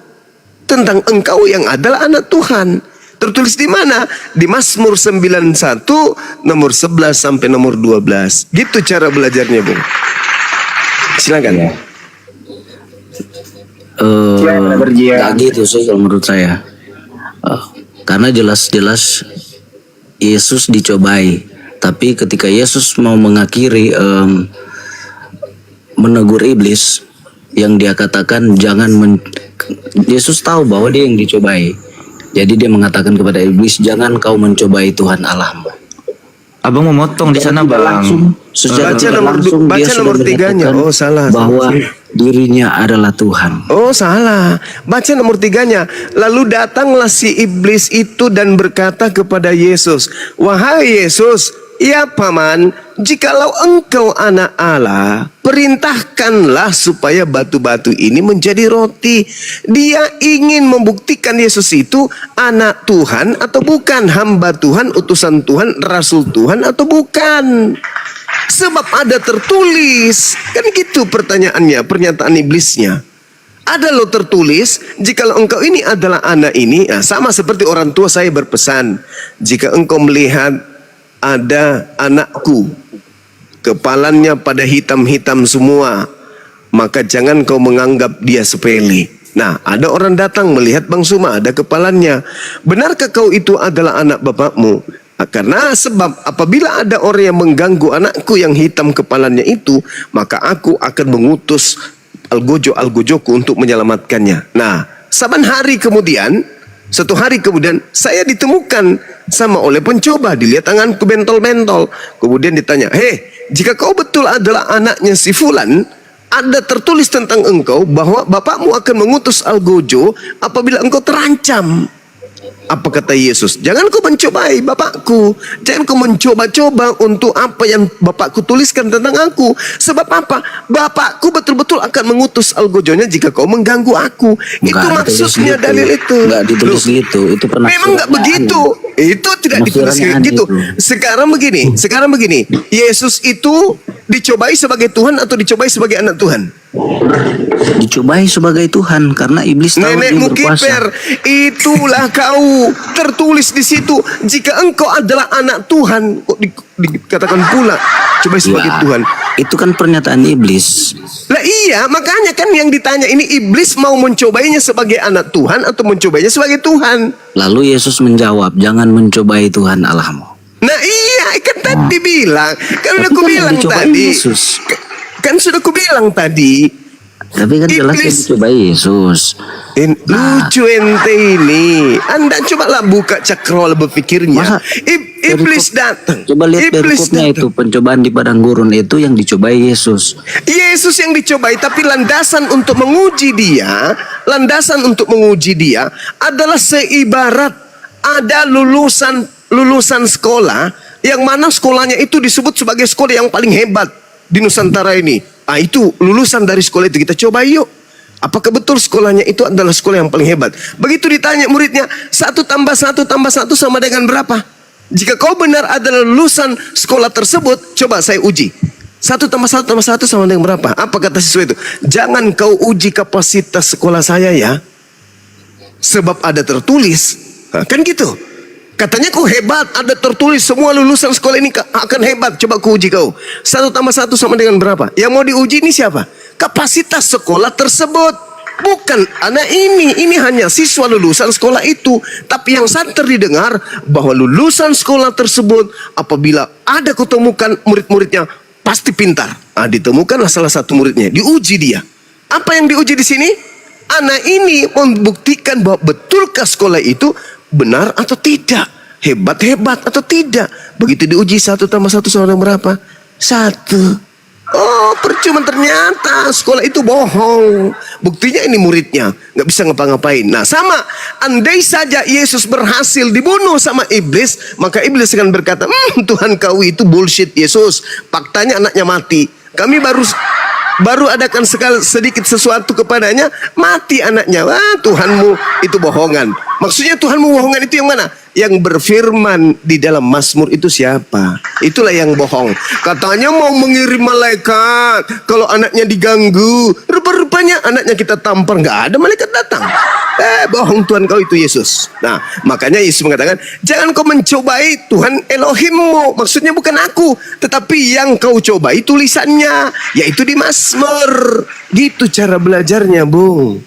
yang adalah anak Tuhan. Tertulis di mana? Di Mazmur 91 nomor 11 sampai nomor 12. Gitu cara belajarnya, Bung. Silakan. Gak gitu sih kalau menurut saya. Karena jelas-jelas Yesus dicobai. Tapi ketika Yesus mau mengakhiri menegur iblis, yang dia katakan Yesus tahu bahwa dia yang dicobai. Jadi dia mengatakan kepada iblis, jangan kau mencobai Tuhan Allahmu. Abang mau motong di sana, Bang. Baca nomor 3-nya. Oh, salah. Bahwa dirinya adalah Tuhan. Oh, salah. Baca nomor 3-nya. Lalu datanglah si iblis itu dan berkata kepada Yesus, "Wahai Yesus, ya Paman, jikalau engkau anak Allah, perintahkanlah supaya batu-batu ini menjadi roti." Dia ingin membuktikan Yesus itu anak Tuhan atau bukan, hamba Tuhan, utusan Tuhan, rasul Tuhan atau bukan. Sebab ada tertulis. Kan gitu pertanyaannya, pernyataan iblisnya. Ada loh tertulis, jikalau engkau ini adalah anak ini. Nah, sama seperti orang tua saya berpesan, jika engkau melihat ada anakku, kepalanya pada hitam-hitam semua, maka jangan kau menganggap dia sepele. Nah, ada orang datang melihat Bang Suma, ada kepalanya. Benarkah kau itu adalah anak bapakmu? Karena sebab apabila ada orang yang mengganggu anakku yang hitam kepalanya itu, maka aku akan mengutus algojo-algojoku untuk menyelamatkannya. Nah, saban hari kemudian, satu hari kemudian saya ditemukan sama oleh pencoba, dilihat tanganku bentol-bentol. Kemudian ditanya, "Hei, jika kau betul adalah anaknya si Fulan, ada tertulis tentang engkau bahwa bapakmu akan mengutus algojo apabila engkau terancam." Apa kata Yesus? Jangan kau mencobai bapakku. Jangan kau mencoba-coba untuk apa yang bapakku tuliskan tentang aku. Sebab apa? Bapakku betul-betul akan mengutus algojonya jika kau mengganggu aku. Itu maksudnya dalil itu. Enggak ditulis gitu. Itu pernah. Memang enggak begitu. Itu tidak ditulis gitu. Sekarang begini. Yesus itu dicobai sebagai Tuhan atau dicobai sebagai anak Tuhan? Dicobai sebagai Tuhan karena iblis tahu Nenekmu dia berkuasa. kiper, itulah kau tertulis di situ. Jika engkau adalah anak Tuhan, kok dikatakan pula cobai sebagai Tuhan. Itu kan pernyataan iblis. Lah iya, makanya kan yang ditanya ini iblis mau mencobainya sebagai anak Tuhan atau mencobainya sebagai Tuhan. Lalu Yesus menjawab, jangan mencobai Tuhan Allahmu. Nah iya, kan tadi bilang, kan udah aku bilang tadi. Yesus. Kan sudah aku bilang tadi. Tapi kan jelas dia dicobai Yesus. Lucu ente ini. Anda cobalah buka cakrawala berpikirnya. Iblis datang. Coba lihat perikopnya itu, pencobaan di padang gurun itu yang dicobai Yesus. Yesus yang dicobai, tapi landasan untuk menguji dia adalah seibarat ada lulusan sekolah yang mana sekolahnya itu disebut sebagai sekolah yang paling hebat di Nusantara ini. Itu lulusan dari sekolah itu kita coba yuk. Apakah betul sekolahnya itu adalah sekolah yang paling hebat? Begitu ditanya muridnya, 1 tambah 1 tambah 1 sama dengan berapa? Jika kau benar adalah lulusan sekolah tersebut, coba saya uji. 1 tambah 1 tambah 1 sama dengan berapa? Apa kata siswa itu? Jangan kau uji kapasitas sekolah saya ya. Sebab ada tertulis. Kan gitu. Katanya kau hebat, ada tertulis semua lulusan sekolah ini akan hebat. Coba ku uji kau. 1 tambah 1 sama dengan berapa? Yang mau diuji ini siapa? Kapasitas sekolah tersebut. Bukan anak ini. Ini hanya siswa lulusan sekolah itu. Tapi yang santer didengar bahwa lulusan sekolah tersebut apabila ada kutemukan murid-muridnya pasti pintar. Ditemukanlah salah satu muridnya, diuji dia. Apa yang diuji di sini? Anak ini membuktikan bahwa betulkah sekolah itu benar atau tidak, hebat atau tidak. Begitu diuji 1 tambah 1 sama dengan berapa? 1. Oh, percuma, ternyata sekolah itu bohong. Buktinya ini muridnya nggak bisa ngapa-ngapain. Nah, sama. Andai saja Yesus berhasil dibunuh sama iblis, maka iblis akan berkata, Tuhan kau itu bullshit Yesus. Faktanya anaknya mati. Kami baru adakan sedikit sesuatu kepadanya, mati anaknya. Tuhanmu itu bohongan. Maksudnya Tuhanmu bohongan itu yang mana? Yang berfirman di dalam Mazmur itu siapa? Itulah yang bohong. Katanya mau mengirim malaikat kalau anaknya diganggu. Rupa-rupanya anaknya kita tampar, nggak ada malaikat datang. Bohong Tuhan kau itu Yesus. Nah, makanya Yesus mengatakan, jangan kau mencobai Tuhan Elohimmu. Maksudnya bukan aku, tetapi yang kau cobai tulisannya, yaitu di Mazmur. Gitu cara belajarnya, Bung.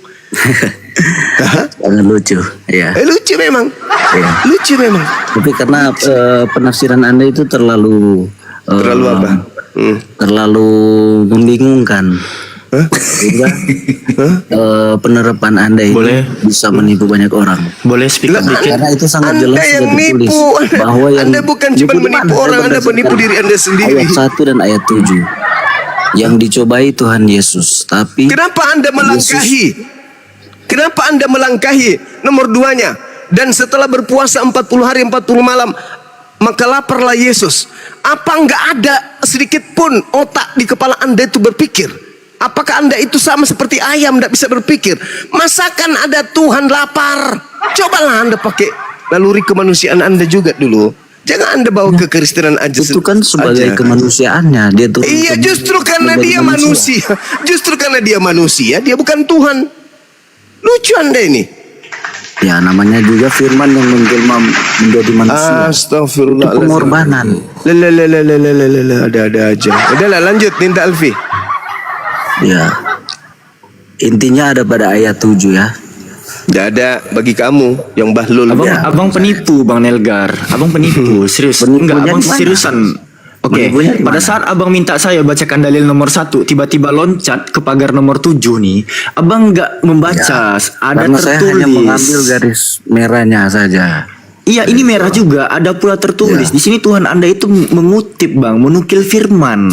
Sangat lucu, ya. Lucu memang, lucu memang. Tapi karena penafsiran Anda itu terlalu apa? Terlalu membingungkan. Sehingga penerapan Anda itu bisa menipu banyak orang. Boleh speak up dikit? Karena itu sangat jelas Anda yang sudah ditulis nipu. bahwa yang Anda bukan cuma menipu orang, Anda menipu diri Anda sendiri. Ayat 1 dan ayat 7 yang dicobai Tuhan Yesus. Tapi kenapa Anda melangkahi? Kenapa Anda melangkahi nomor 2-nya? Dan setelah berpuasa 40 hari 40 malam, maka laparlah Yesus. Apa enggak ada sedikit pun otak di kepala Anda itu berpikir? Apakah Anda itu sama seperti ayam, tidak bisa berpikir? Masakan ada Tuhan lapar? Cobalah Anda pakai naluri kemanusiaan Anda juga dulu. Jangan Anda bawa ke Kristenan aja. Itu kan sebagai kemanusiaannya dia tuh. Iya, justru karena dia manusia. Justru karena dia manusia, dia bukan Tuhan. Lucu Anda ini. Ya, namanya juga firman yang menjelma menjadi manusia. Astagfirullah. Itu pengorbanan. Ada aja. Udahlah lanjut, Ninta Alfi. Ya. Intinya ada pada ayat 7 ya. Tidak ada bagi kamu yang bahlul. Abang penipu Bang Nelgar. Abang penipu. Serius. Enggak, abang seriusan. Oke, pada saat abang minta saya bacakan dalil nomor 1, tiba-tiba loncat ke pagar nomor 7 nih, abang nggak membaca, ada Karena saya hanya tertulis. mengambil garis merahnya saja. Iya, ini merah juga, ada pula tertulis. Di sini Tuhan Anda itu mengutip Bang, menukil firman.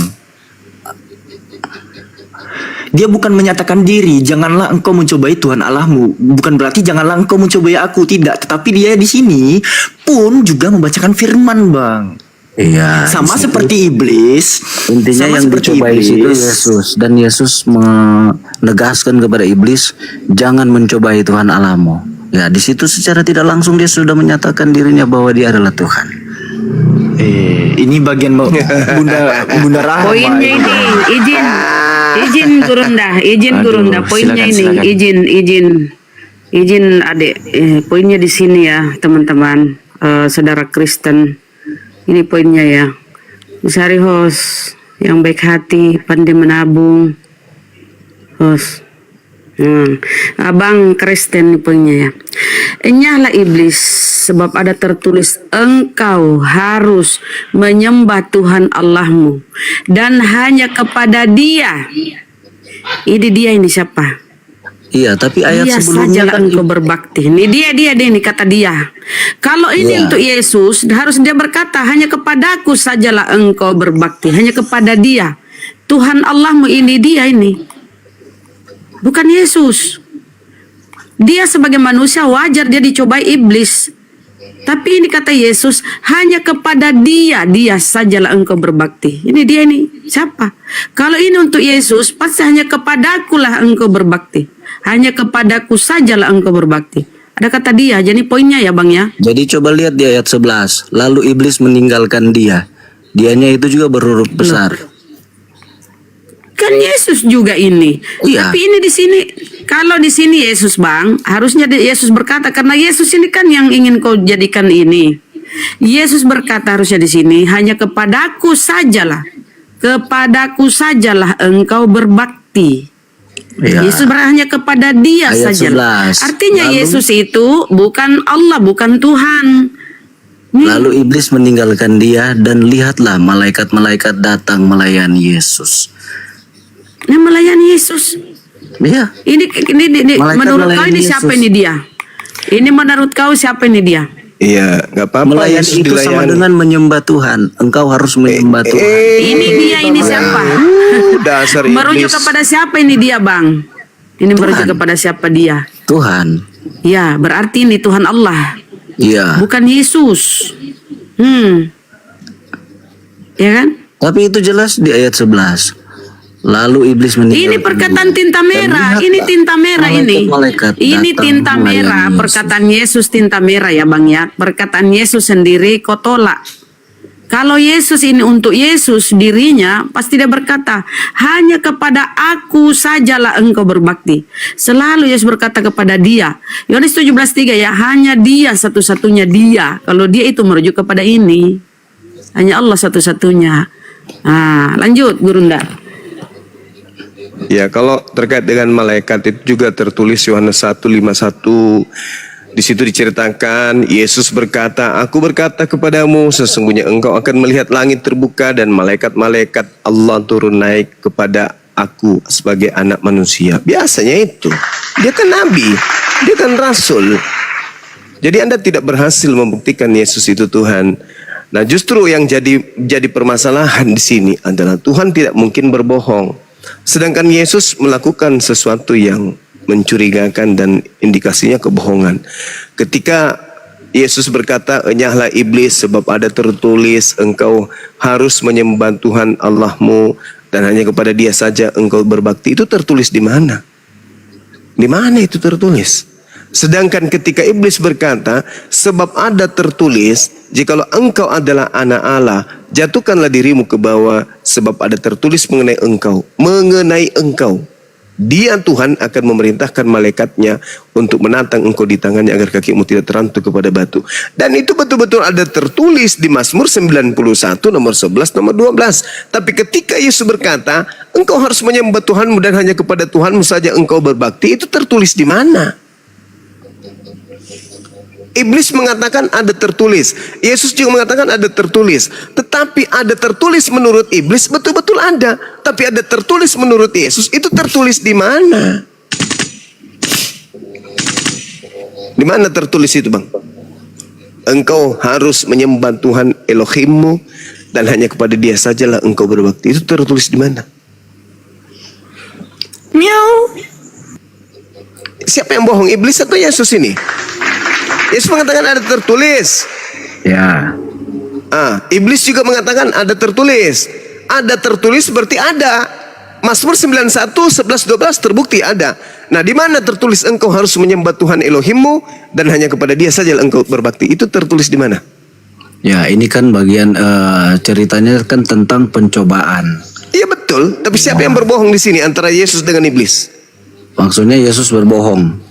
Dia bukan menyatakan diri, janganlah engkau mencobai Tuhan Allahmu. Bukan berarti janganlah engkau mencobai aku, tidak. Tetapi dia di sini pun juga membacakan firman, Bang. Iya. Sama seperti iblis. Intinya sama yang seperti dicobai iblis. itu Yesus, dan Yesus menegaskan kepada iblis, jangan mencobai Tuhan Allahmu. Ya, di situ secara tidak langsung dia sudah menyatakan dirinya bahwa dia adalah Tuhan. Ini bagian Bunda Rahma. Poinnya ini, izin Gurunda, poinnya silakan. ini, izin adik, poinnya di sini ya teman-teman, saudara Kristen, ini poinnya ya, cari host yang baik hati, pandai menabung, host. Abang Kristen nih poinnya ya. Nyala iblis, sebab ada tertulis engkau harus menyembah Tuhan Allahmu dan hanya kepada Dia. Ini siapa? Iya, tapi ayat Dia sebelumnya saja kan engkau berbakti. Ini dia ini kata dia. Kalau ini untuk Yesus, harus dia berkata hanya kepadaku sajalah engkau berbakti, hanya kepada Dia. Tuhan Allahmu ini dia ini. Bukan Yesus. Dia sebagai manusia wajar dia dicobai iblis. Tapi ini kata Yesus, hanya kepada Dia sajalah engkau berbakti. Ini dia ini. Siapa? Kalau ini untuk Yesus, pasti hanya kepadakulah engkau berbakti. Hanya kepadaku sajalah engkau berbakti. Ada kata Dia, jadi poinnya ya Bang ya. Jadi coba lihat di ayat 11, lalu iblis meninggalkan dia. Dianya itu juga berhuruf besar. Kan Yesus juga ini. Iya. Tapi ini di sini, kalau di sini Yesus Bang, harusnya Yesus berkata, karena Yesus ini kan yang ingin kau jadikan ini. Yesus berkata harusnya di sini, hanya kepadaku sajalah engkau berbakti. Iya. Yesus hanya kepada Dia Ayat sajalah. 11. Artinya Lalu- Yesus itu bukan Allah, bukan Tuhan. Lalu iblis meninggalkan dia, dan lihatlah malaikat-malaikat datang melayani Yesus. Yang melayani Yesus. Iya. Ini Malaikat menurut kau melayani ini siapa Yesus. ini dia? Ini menurut kau siapa ini dia? Iya, nggak apa-apa. Melayani Yesus itu sama dilayani. dengan menyembah Tuhan. Engkau harus menyembah Tuhan. Ini dia, ini siapa? Dasar Merujuk iblis. kepada siapa ini dia, Bang? Ini merujuk kepada siapa dia? Tuhan. Ya, berarti ini Tuhan Allah, Iya. bukan Yesus. Ya kan? Tapi itu jelas di ayat 11. Lalu iblis meninggalkan Ini perkataan tinta merah, lihat, ini tinta merah ini. malaikat-malaikat Ini datang tinta melayani merah, Yesus. perkataan Yesus tinta merah ya Bang ya. Perkataan Yesus sendiri kau tolak. Kalau Yesus ini untuk Yesus dirinya, pasti dia berkata, hanya kepada aku sajalah engkau berbakti. Selalu Yesus berkata kepada Dia. Yohanes 17:3 ya, hanya Dia satu-satunya Dia. Kalau Dia itu merujuk kepada ini. Hanya Allah satu-satunya. Nah, lanjut Gurunda. Ya, kalau terkait dengan malaikat itu juga tertulis Yohanes 1:51. Di situ diceritakan Yesus berkata, aku berkata kepadamu, sesungguhnya engkau akan melihat langit terbuka dan malaikat-malaikat Allah turun naik kepada aku sebagai anak manusia. Biasanya itu. Dia kan nabi, dia kan rasul. Jadi Anda tidak berhasil membuktikan Yesus itu Tuhan. Nah, justru yang jadi permasalahan di sini adalah Tuhan tidak mungkin berbohong. Sedangkan Yesus melakukan sesuatu yang mencurigakan dan indikasinya kebohongan. Ketika Yesus berkata, enyahlah iblis sebab ada tertulis engkau harus menyembah Tuhan Allahmu dan hanya kepada Dia saja engkau berbakti. Itu tertulis di mana? Di mana itu tertulis? Sedangkan ketika iblis berkata, sebab ada tertulis, jikalau engkau adalah anak Allah, jatuhkanlah dirimu ke bawah, sebab ada tertulis mengenai engkau. Dia Tuhan akan memerintahkan malaikatnya untuk menantang engkau di tangannya agar kakimu tidak terantuk kepada batu. Dan itu betul-betul ada tertulis di Mazmur 91 nomor 11 nomor 12. Tapi ketika Yesus berkata, engkau harus menyembah Tuhanmu dan hanya kepada Tuhanmu saja engkau berbakti, itu tertulis di mana? Iblis mengatakan ada tertulis, Yesus juga mengatakan ada tertulis. Tetapi ada tertulis menurut iblis betul-betul ada, tapi ada tertulis menurut Yesus, itu tertulis di mana? Di mana tertulis itu, Bang? Engkau harus menyembah Tuhan Elohimmu dan hanya kepada Dia sajalah engkau berbakti. Itu tertulis di mana? Miau. Siapa yang bohong, iblis atau Yesus ini? Yesus mengatakan ada tertulis. Ya. Iblis juga mengatakan ada tertulis. Ada tertulis berarti ada. Mazmur 91, 11, 12 terbukti ada. Nah, di mana tertulis engkau harus menyembah Tuhan Elohimmu dan hanya kepada Dia saja engkau berbakti? Itu tertulis di mana? Ya, ini kan bagian ceritanya kan tentang pencobaan. Iya betul, tapi siapa yang berbohong di sini antara Yesus dengan iblis? Maksudnya Yesus berbohong.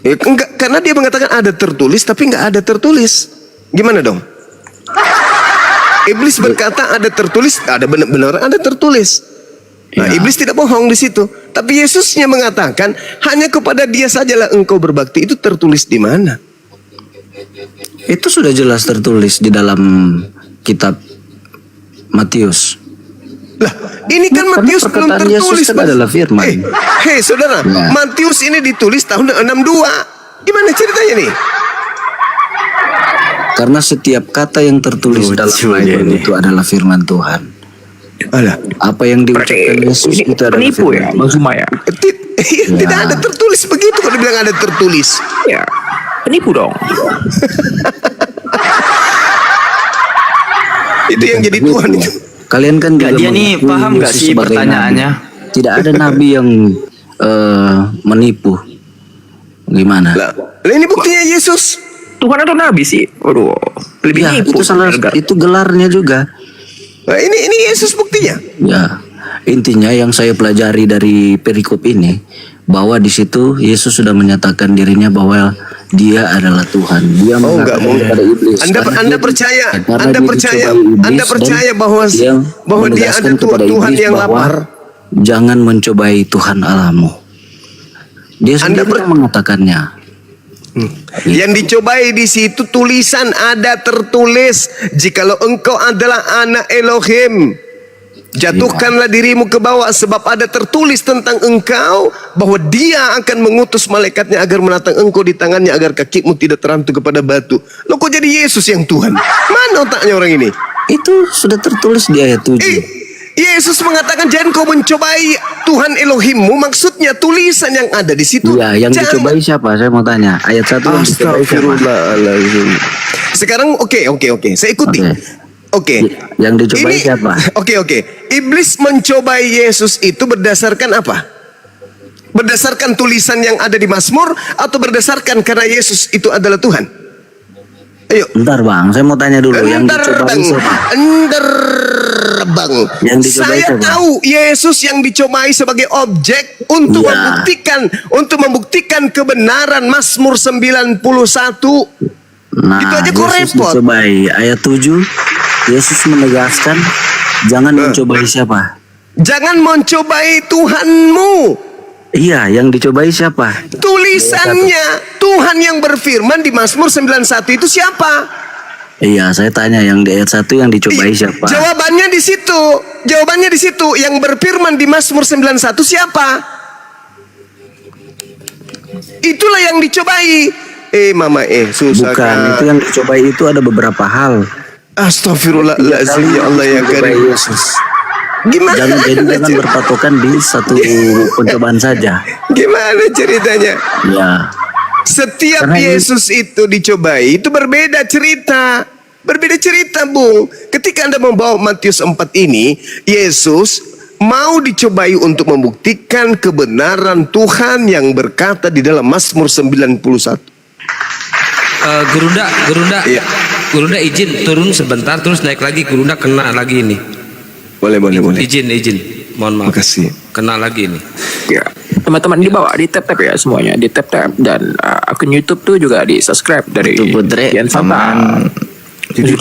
Enggak, karena dia mengatakan ada tertulis tapi enggak ada tertulis. Gimana dong? Iblis berkata ada tertulis, ada benar-benar ada tertulis. Nah, iblis tidak bohong di situ. Tapi Yesusnya mengatakan hanya kepada Dia sajalah engkau berbakti. Itu tertulis di mana? Itu sudah jelas tertulis di dalam kitab Matius. Lah, ini kan Matius belum tertulis. Kan adalah firman. Hei saudara, Ya. Matius ini ditulis tahun 62. Gimana ceritanya nih? Karena setiap kata yang tertulis dalam Bible itu adalah firman Tuhan. Alah. Apa yang diucapkan Yesus itu adalah Penipu firman ya, Tuhan. Bang Sumaya. Tidak ada tertulis begitu kalau dibilang ada tertulis. Ya, penipu dong. Itu yang jadi Tuhan itu. Kalian kan juga Dia nih mengakui paham gak Yesus sih sebagai pertanyaannya? nabi. Tidak ada nabi yang menipu. Gimana? Lah, ini buktinya Yesus. Tuhan atau Nabi sih? Waduh, lebih Ya, nipu. itu salah, itu gelarnya juga. Nah, ini Yesus buktinya. Ya, intinya yang saya pelajari dari perikop ini bahwa di situ Yesus sudah menyatakan dirinya bahwa Dia adalah Tuhan. Dia enggak mengatakan kepada iblis. Anda percaya? Karena Anda dia percaya? dicobai iblis Anda percaya dan bahwa dia dia menegaskan ada kepada Tuhan iblis yang bahwa lapar? jangan mencobai Tuhan Allahmu. Dia sendiri yang mengatakannya. Yang dicobai di situ tulisan ada tertulis, jikalau engkau adalah anak Elohim, jatuhkanlah dirimu ke bawah, sebab ada tertulis tentang engkau bahwa Dia akan mengutus malaikatnya agar menatang engkau di tangannya agar kakimu tidak terantuk kepada batu. Lo kok jadi Yesus yang Tuhan? Mana otaknya orang ini? Itu sudah tertulis di ayat 7. Yesus mengatakan jangan kau mencobai Tuhan Elohimmu, maksudnya tulisan yang ada di situ. Ya, yang dicobai siapa? Saya mau tanya. Ayat 1 yang dicobai siapa? Sekarang oke. Saya ikuti. Oke. Yang dicobai siapa? Oke. Iblis mencobai Yesus itu berdasarkan apa? Berdasarkan tulisan yang ada di Mazmur atau berdasarkan karena Yesus itu adalah Tuhan? Ayo. Bentar Bang, saya mau tanya dulu. Yang dicobai siapa? Bang, yang dicobai saya siapa? tahu Yesus yang dicobai sebagai objek untuk Ya. membuktikan kebenaran Mazmur 91. Nah, Itu aja kok Yesus repot. dicobai. Ayat 7, Yesus menegaskan jangan mencobai siapa? Jangan mencobai Tuhanmu. Iya, yang dicobai siapa? Tulisannya Tuhan yang berfirman di Mazmur 91 itu siapa? Iya, saya tanya yang di ayat 1 yang dicobai siapa? Jawabannya di situ. Jawabannya di situ. Yang berfirman di Mazmur 91 siapa? Itulah yang dicobai. Mama susah. Bukan, itu yang dicobai itu ada beberapa hal. Astagfirullahaladzim, ya Allah ya Karim. Yesus. Gimana? Jangan berpatokan di satu pencobaan saja. Gimana ceritanya? Ya. Setiap Karena Yesus itu dicobai itu berbeda cerita. Berbeda cerita, Bung. Ketika Anda membawa Matius 4 ini, Yesus mau dicobai untuk membuktikan kebenaran Tuhan yang berkata di dalam Mazmur 91. Gurunda izin turun sebentar terus naik lagi. Gurunda kena lagi ini. Boleh. Izin. Mohon maaf. Makasih. Kena lagi ini. Ya. teman-teman di bawah di tap ya semuanya, di tap dan akun YouTube tuh juga di subscribe dari Kian Santang. Ini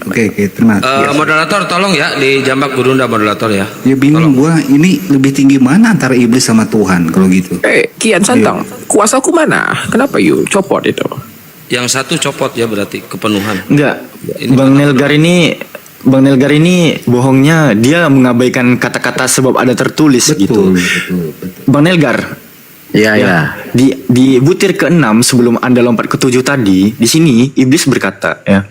oke, terima kasih. Moderator tolong ya di jambak Gurunda moderator ya. Ya bingung gua, ini lebih tinggi mana antara iblis sama Tuhan kalau gitu? Kian Santang, kuasaku mana? Kenapa you copot itu? Yang satu copot ya berarti kepenuhan. Enggak. Bang Nelgar ini bohongnya, dia mengabaikan kata-kata sebab ada tertulis gitu. Betul. Bang Nelgar. Ya. Di butir ke-6 sebelum Anda lompat ke-7 tadi, di sini iblis berkata ya.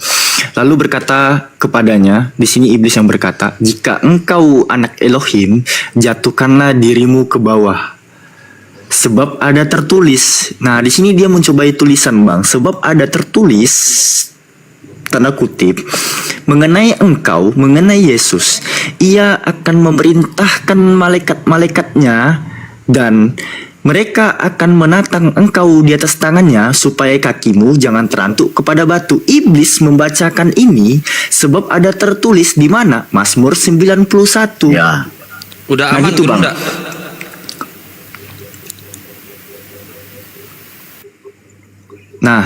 Lalu berkata kepadanya, di sini iblis yang berkata, "Jika engkau anak Elohim, jatuhkanlah dirimu ke bawah. Sebab ada tertulis." Nah, di sini dia mencobai tulisan, Bang. Sebab ada tertulis, tanda kutip, mengenai engkau, mengenai Yesus. Ia akan memerintahkan malaikat-malaikatnya dan mereka akan menatang engkau di atas tangannya supaya kakimu jangan terantuk kepada batu. Iblis membacakan ini sebab ada tertulis di mana? Mazmur 91. Ya. Udah Nah, aman gitu, Bang. Gurunda. Nah,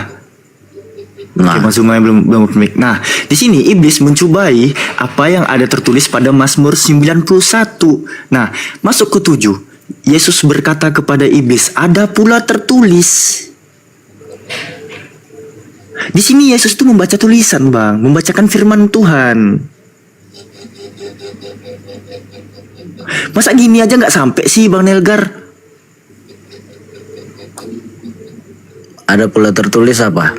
Oke, Bang Sumai belum mic. Nah, di sini iblis mencobai apa yang ada tertulis pada Mazmur 91. Nah, masuk ke 7. Yesus berkata kepada iblis, "Ada pula tertulis." Di sini Yesus tuh membaca tulisan, Bang, membacakan firman Tuhan. Masa gini aja nggak sampai sih, Bang Nelgar? Ada pula tertulis apa?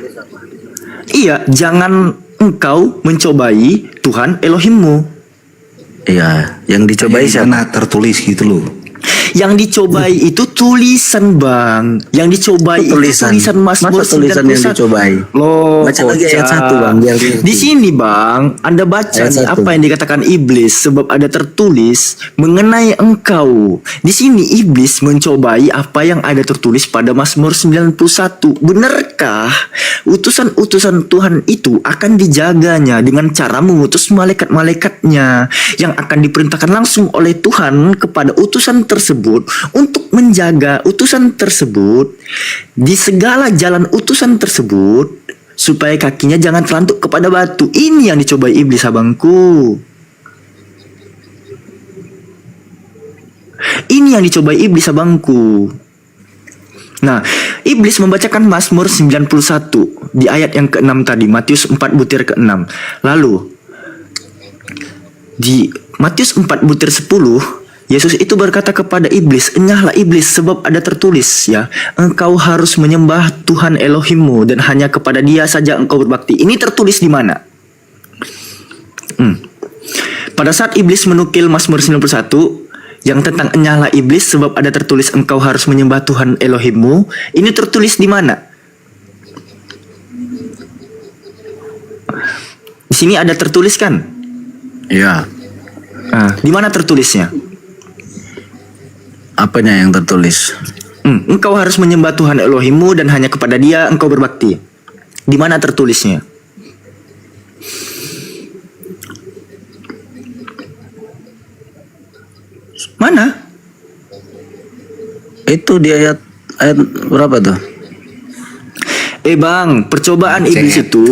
Iya, jangan engkau mencobai Tuhan Elohimmu. Iya, yang dicobai siapa? Tertulis gitu loh. Yang dicobai itu tulisan, Bang. Yang dicobai itu tulisan Mazmur 91. Masa tulisan yang dicobai? Loh, Baca lagi ayat 1, Bang, biar di sini, Bang, Anda baca Ayat nih 1. apa yang dikatakan iblis sebab ada tertulis mengenai engkau. Di sini iblis mencobai apa yang ada tertulis pada Mazmur 91. Benarkah utusan-utusan Tuhan itu akan dijaganya dengan cara mengutus malaikat-malaikatnya yang akan diperintahkan langsung oleh Tuhan kepada utusan tersebut untuk menjaga utusan tersebut di segala jalan utusan tersebut supaya kakinya jangan terantuk kepada batu. Ini yang dicobai iblis, abangku. Ini yang dicobai iblis, abangku. Nah, iblis membacakan Mazmur 91 di ayat yang ke-6 tadi, Matius 4 butir ke-6. Lalu di Matius 4 butir 10, Yesus itu berkata kepada iblis, "Enyahlah iblis, sebab ada tertulis ya, engkau harus menyembah Tuhan Elohimmu dan hanya kepada Dia saja engkau berbakti." Ini tertulis di mana? Pada saat iblis menukil Mazmur 91 yang tentang enyahlah iblis sebab ada tertulis engkau harus menyembah Tuhan Elohimmu, ini tertulis di mana? Di sini ada tertulis kan? Iya. Nah, di mana tertulisnya? Apanya yang tertulis? Engkau harus menyembah Tuhan Elohimmu dan hanya kepada Dia engkau berbakti. Di mana tertulisnya? Mana? Itu di ayat berapa tuh? Bang, percobaan iblis itu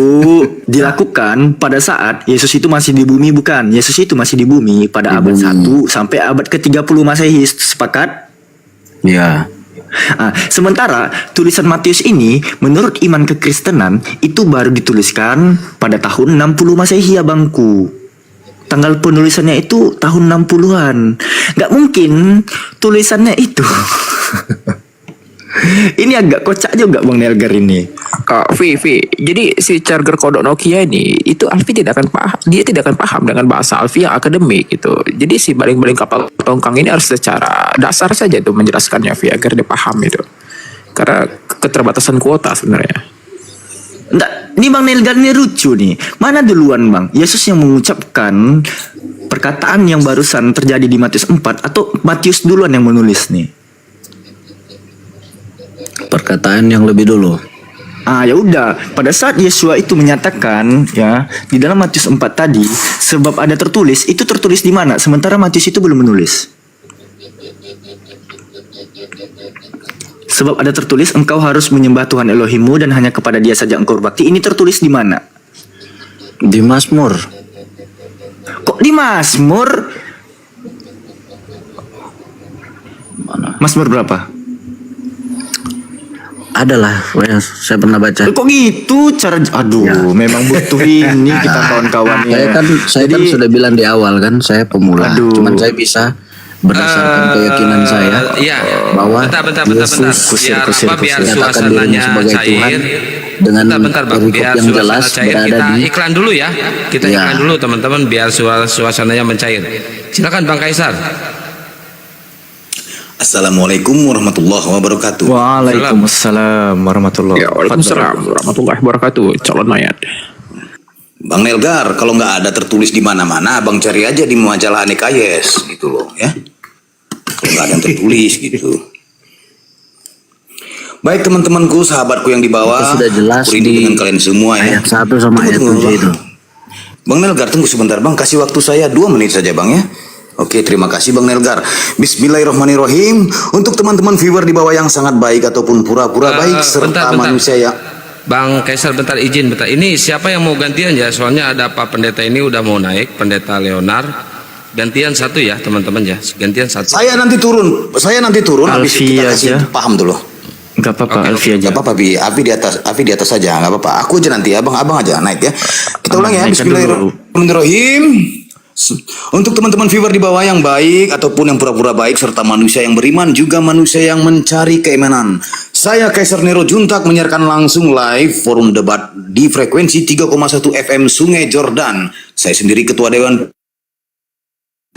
dilakukan pada saat Yesus itu masih di bumi, bukan? Yesus itu masih di bumi pada abad 1 sampai abad ke-30 Masehi. Sepakat? Ya. Nah, sementara tulisan Matius ini menurut iman kekristenan itu baru dituliskan pada tahun 60 Masehi, abangku. Tanggal penulisannya itu tahun 60-an. Gak mungkin tulisannya itu. Ini agak kocak juga, Bang Nelgar ini. Jadi si charger kodok Nokia ini itu Alfi tidak akan paham, dia tidak akan paham dengan bahasa Alfi yang akademik gitu. Jadi si baling-baling kapal tongkang ini harus secara dasar saja itu menjelaskannya Vi agar dia paham itu. Karena keterbatasan kuota sebenarnya. Enggak, ini Bang Nelgar ini lucu nih. Mana duluan, Bang? Yesus yang mengucapkan perkataan yang barusan terjadi di Matius 4 atau Matius duluan yang menulis nih? Perkataan yang lebih dulu. Ya udah, pada saat Yesua itu menyatakan ya di dalam Matius 4 tadi sebab ada tertulis, itu tertulis di mana? Sementara Matius itu belum menulis. Sebab ada tertulis engkau harus menyembah Tuhan Elohimmu dan hanya kepada Dia saja engkau berbakti. Ini tertulis di mana? Di Mazmur. Kok di Mazmur? Mazmur berapa? Adalah, saya pernah baca. Kok gitu cara? Aduh, memang butuh ini kita kawan-kawan ya. Saya kan sudah bilang di awal kan, saya pemula. Aduh. Cuman saya bisa berdasarkan keyakinan saya bahwa Yesus biar menyatakan dirinya sebagai Tuhan dengan perikop yang jelas berada kita di iklan dulu ya. Kita iklan dulu teman-teman biar suasananya mencair. Silakan Bang Kaisar. Assalamualaikum warahmatullahi wabarakatuh. Waalaikumsalam warahmatullahi wabarakatuh. Waalaikumsalam warahmatullahi wabarakatuh. Calon ayat. Bang Nelgar, kalau nggak ada tertulis di mana-mana, Bang cari aja di majalah Aneka Yes, gitu loh, ya. Kalau nggak ada yang tertulis, gitu. Baik teman-temanku, sahabatku yang di bawah, itu sudah jelas aku rindu dengan kalian semua ya. Ayat 1 sama ayat 7 itu. Bang Nelgar, tunggu sebentar Bang, kasih waktu saya 2 menit saja Bang ya. Oke, terima kasih Bang Nelgar. Bismillahirrahmanirrahim. Untuk teman-teman viewer di bawah yang sangat baik ataupun pura-pura baik serta manusia yang Bang Kaisar bentar izin bentar. Ini siapa yang mau gantian ya? Soalnya ada Pak Pendeta ini udah mau naik, Pendeta Leonard. Gantian satu ya teman-teman ya. Gantian satu. Saya nanti turun habis kita kasih paham dulu. Enggak apa-apa, Alfi aja. Enggak apa-apa, Afi di atas saja, enggak apa-apa. Aku aja nanti, abang aja naik ya. Kita ulang ya. Bismillahirrahmanirrahim. Untuk teman-teman viewer di bawah yang baik ataupun yang pura-pura baik serta manusia yang beriman juga manusia yang mencari keimanan. Saya Kaisar Nero Juntak menyiarkan langsung live forum debat di frekuensi 3,1 FM Sungai Jordan. Saya sendiri Ketua Dewan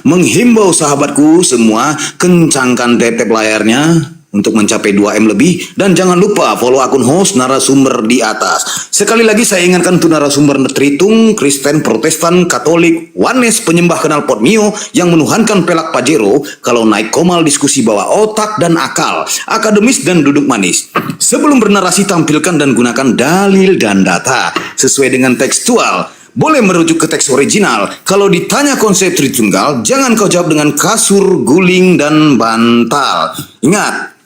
menghimbau sahabatku semua kencangkan tap layarnya untuk mencapai 2M lebih dan jangan lupa follow akun host narasumber di atas. Sekali lagi saya ingatkan untuk narasumber Tritung, Kristen, Protestan, Katolik, Wanes, penyembah knalpot Mio yang menuhankan pelak Pajero kalau naik komal diskusi bawa otak dan akal, akademis dan duduk manis. Sebelum bernarasi tampilkan dan gunakan dalil dan data sesuai dengan tekstual. Boleh merujuk ke teks original. Kalau ditanya konsep Tritunggal, jangan kau jawab dengan kasur, guling, dan bantal. Ingat,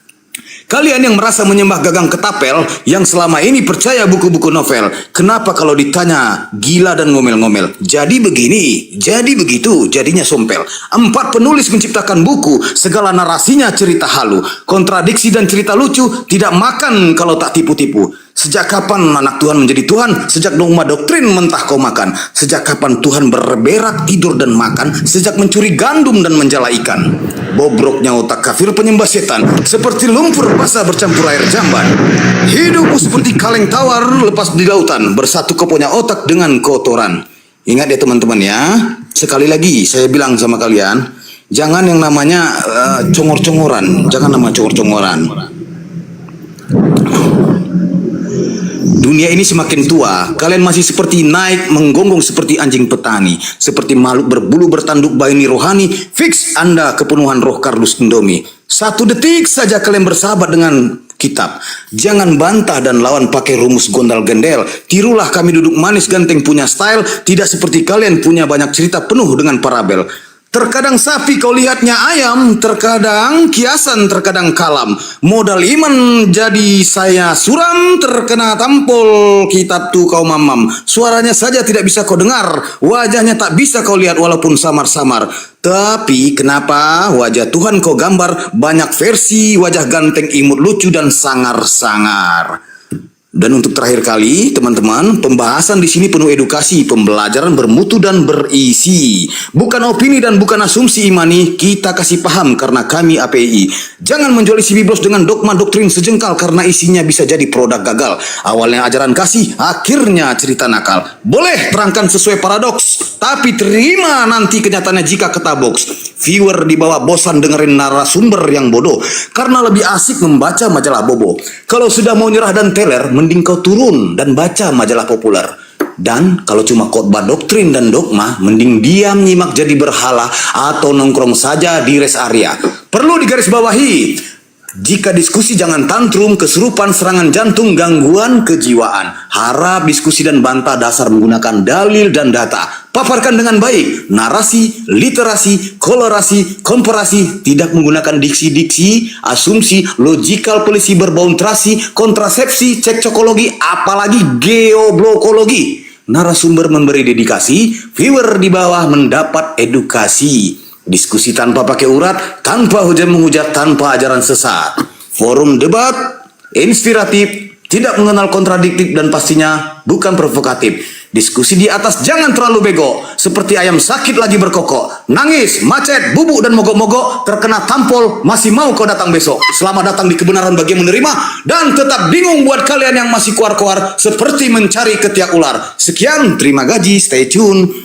kalian yang merasa menyembah gagang ketapel, yang selama ini percaya buku-buku novel, kenapa kalau ditanya gila dan ngomel-ngomel? Jadi begini, jadi begitu, jadinya sompel. 4 penulis menciptakan buku, segala narasinya cerita halu, kontradiksi dan cerita lucu, tidak makan kalau tak tipu-tipu. Sejak kapan anak Tuhan menjadi Tuhan? Sejak dogma doktrin mentah kau makan. Sejak kapan Tuhan berberak, tidur dan makan? Sejak mencuri gandum dan menjala ikan. Bobroknya otak kafir penyembah setan, seperti lumpur basah bercampur air jamban. Hidupmu seperti kaleng tawar lepas di lautan, bersatu kau punya otak dengan kotoran. Ingat ya teman-teman ya, sekali lagi saya bilang sama kalian, jangan yang namanya congor-congoran, jangan nama congor-congoran. Dunia ini semakin tua, kalian masih seperti naik menggonggong seperti anjing petani, seperti makhluk berbulu bertanduk baini rohani. Fix Anda kepenuhan roh kardus Indomie. 1 detik saja kalian bersahabat dengan kitab. Jangan bantah dan lawan pakai rumus gondal-gendel. Tirulah kami duduk manis ganteng punya style, tidak seperti kalian punya banyak cerita penuh dengan parabel. Terkadang sapi kau lihatnya ayam, terkadang kiasan, terkadang kalam. Modal iman jadi saya suram, terkena tampol kitab tu kau mamam. Suaranya saja tidak bisa kau dengar, wajahnya tak bisa kau lihat walaupun samar-samar. Tapi kenapa wajah Tuhan kau gambar banyak versi wajah ganteng, imut, lucu dan sangar-sangar. Dan untuk terakhir kali, teman-teman, pembahasan di sini penuh edukasi, pembelajaran bermutu dan berisi. Bukan opini dan bukan asumsi imani, kita kasih paham karena kami API. Jangan menjual isi Biblos dengan dogma doktrin sejengkal karena isinya bisa jadi produk gagal. Awalnya ajaran kasih, akhirnya cerita nakal. Boleh terangkan sesuai paradoks, tapi terima nanti kenyataannya jika ketaboks. Viewer di bawah bosan dengerin narasumber yang bodoh karena lebih asik membaca majalah bobo. Kalau sudah mau nyerah dan teler, mending kau turun dan baca majalah populer. Dan kalau cuma khotbah doktrin dan dogma, mending diam nyimak jadi berhala atau nongkrong saja di rest area. Perlu digarisbawahi, Jika diskusi jangan tantrum, kesurupan, serangan jantung, gangguan kejiwaan. Harap diskusi dan bantah dasar menggunakan dalil dan data. Paparkan dengan baik, narasi, literasi, kolorasi, komparasi, tidak menggunakan diksi-diksi, asumsi, logikal polisi berbountrasi, kontrasepsi, cekcokologi, apalagi geoblokologi. Narasumber memberi dedikasi, viewer di bawah mendapat edukasi. Diskusi tanpa pakai urat, tanpa hujat menghujat, tanpa ajaran sesat. Forum debat, inspiratif, tidak mengenal kontradiktif dan pastinya bukan provokatif. Diskusi di atas jangan terlalu bego, seperti ayam sakit lagi berkokok, nangis, macet, bubuk dan mogok-mogok, terkena tampol, masih mau kau datang besok. Selamat datang di kebenaran bagi yang menerima, dan tetap bingung buat kalian yang masih kuar-kuar, seperti mencari ketiak ular. Sekian, terima gaji, stay tune.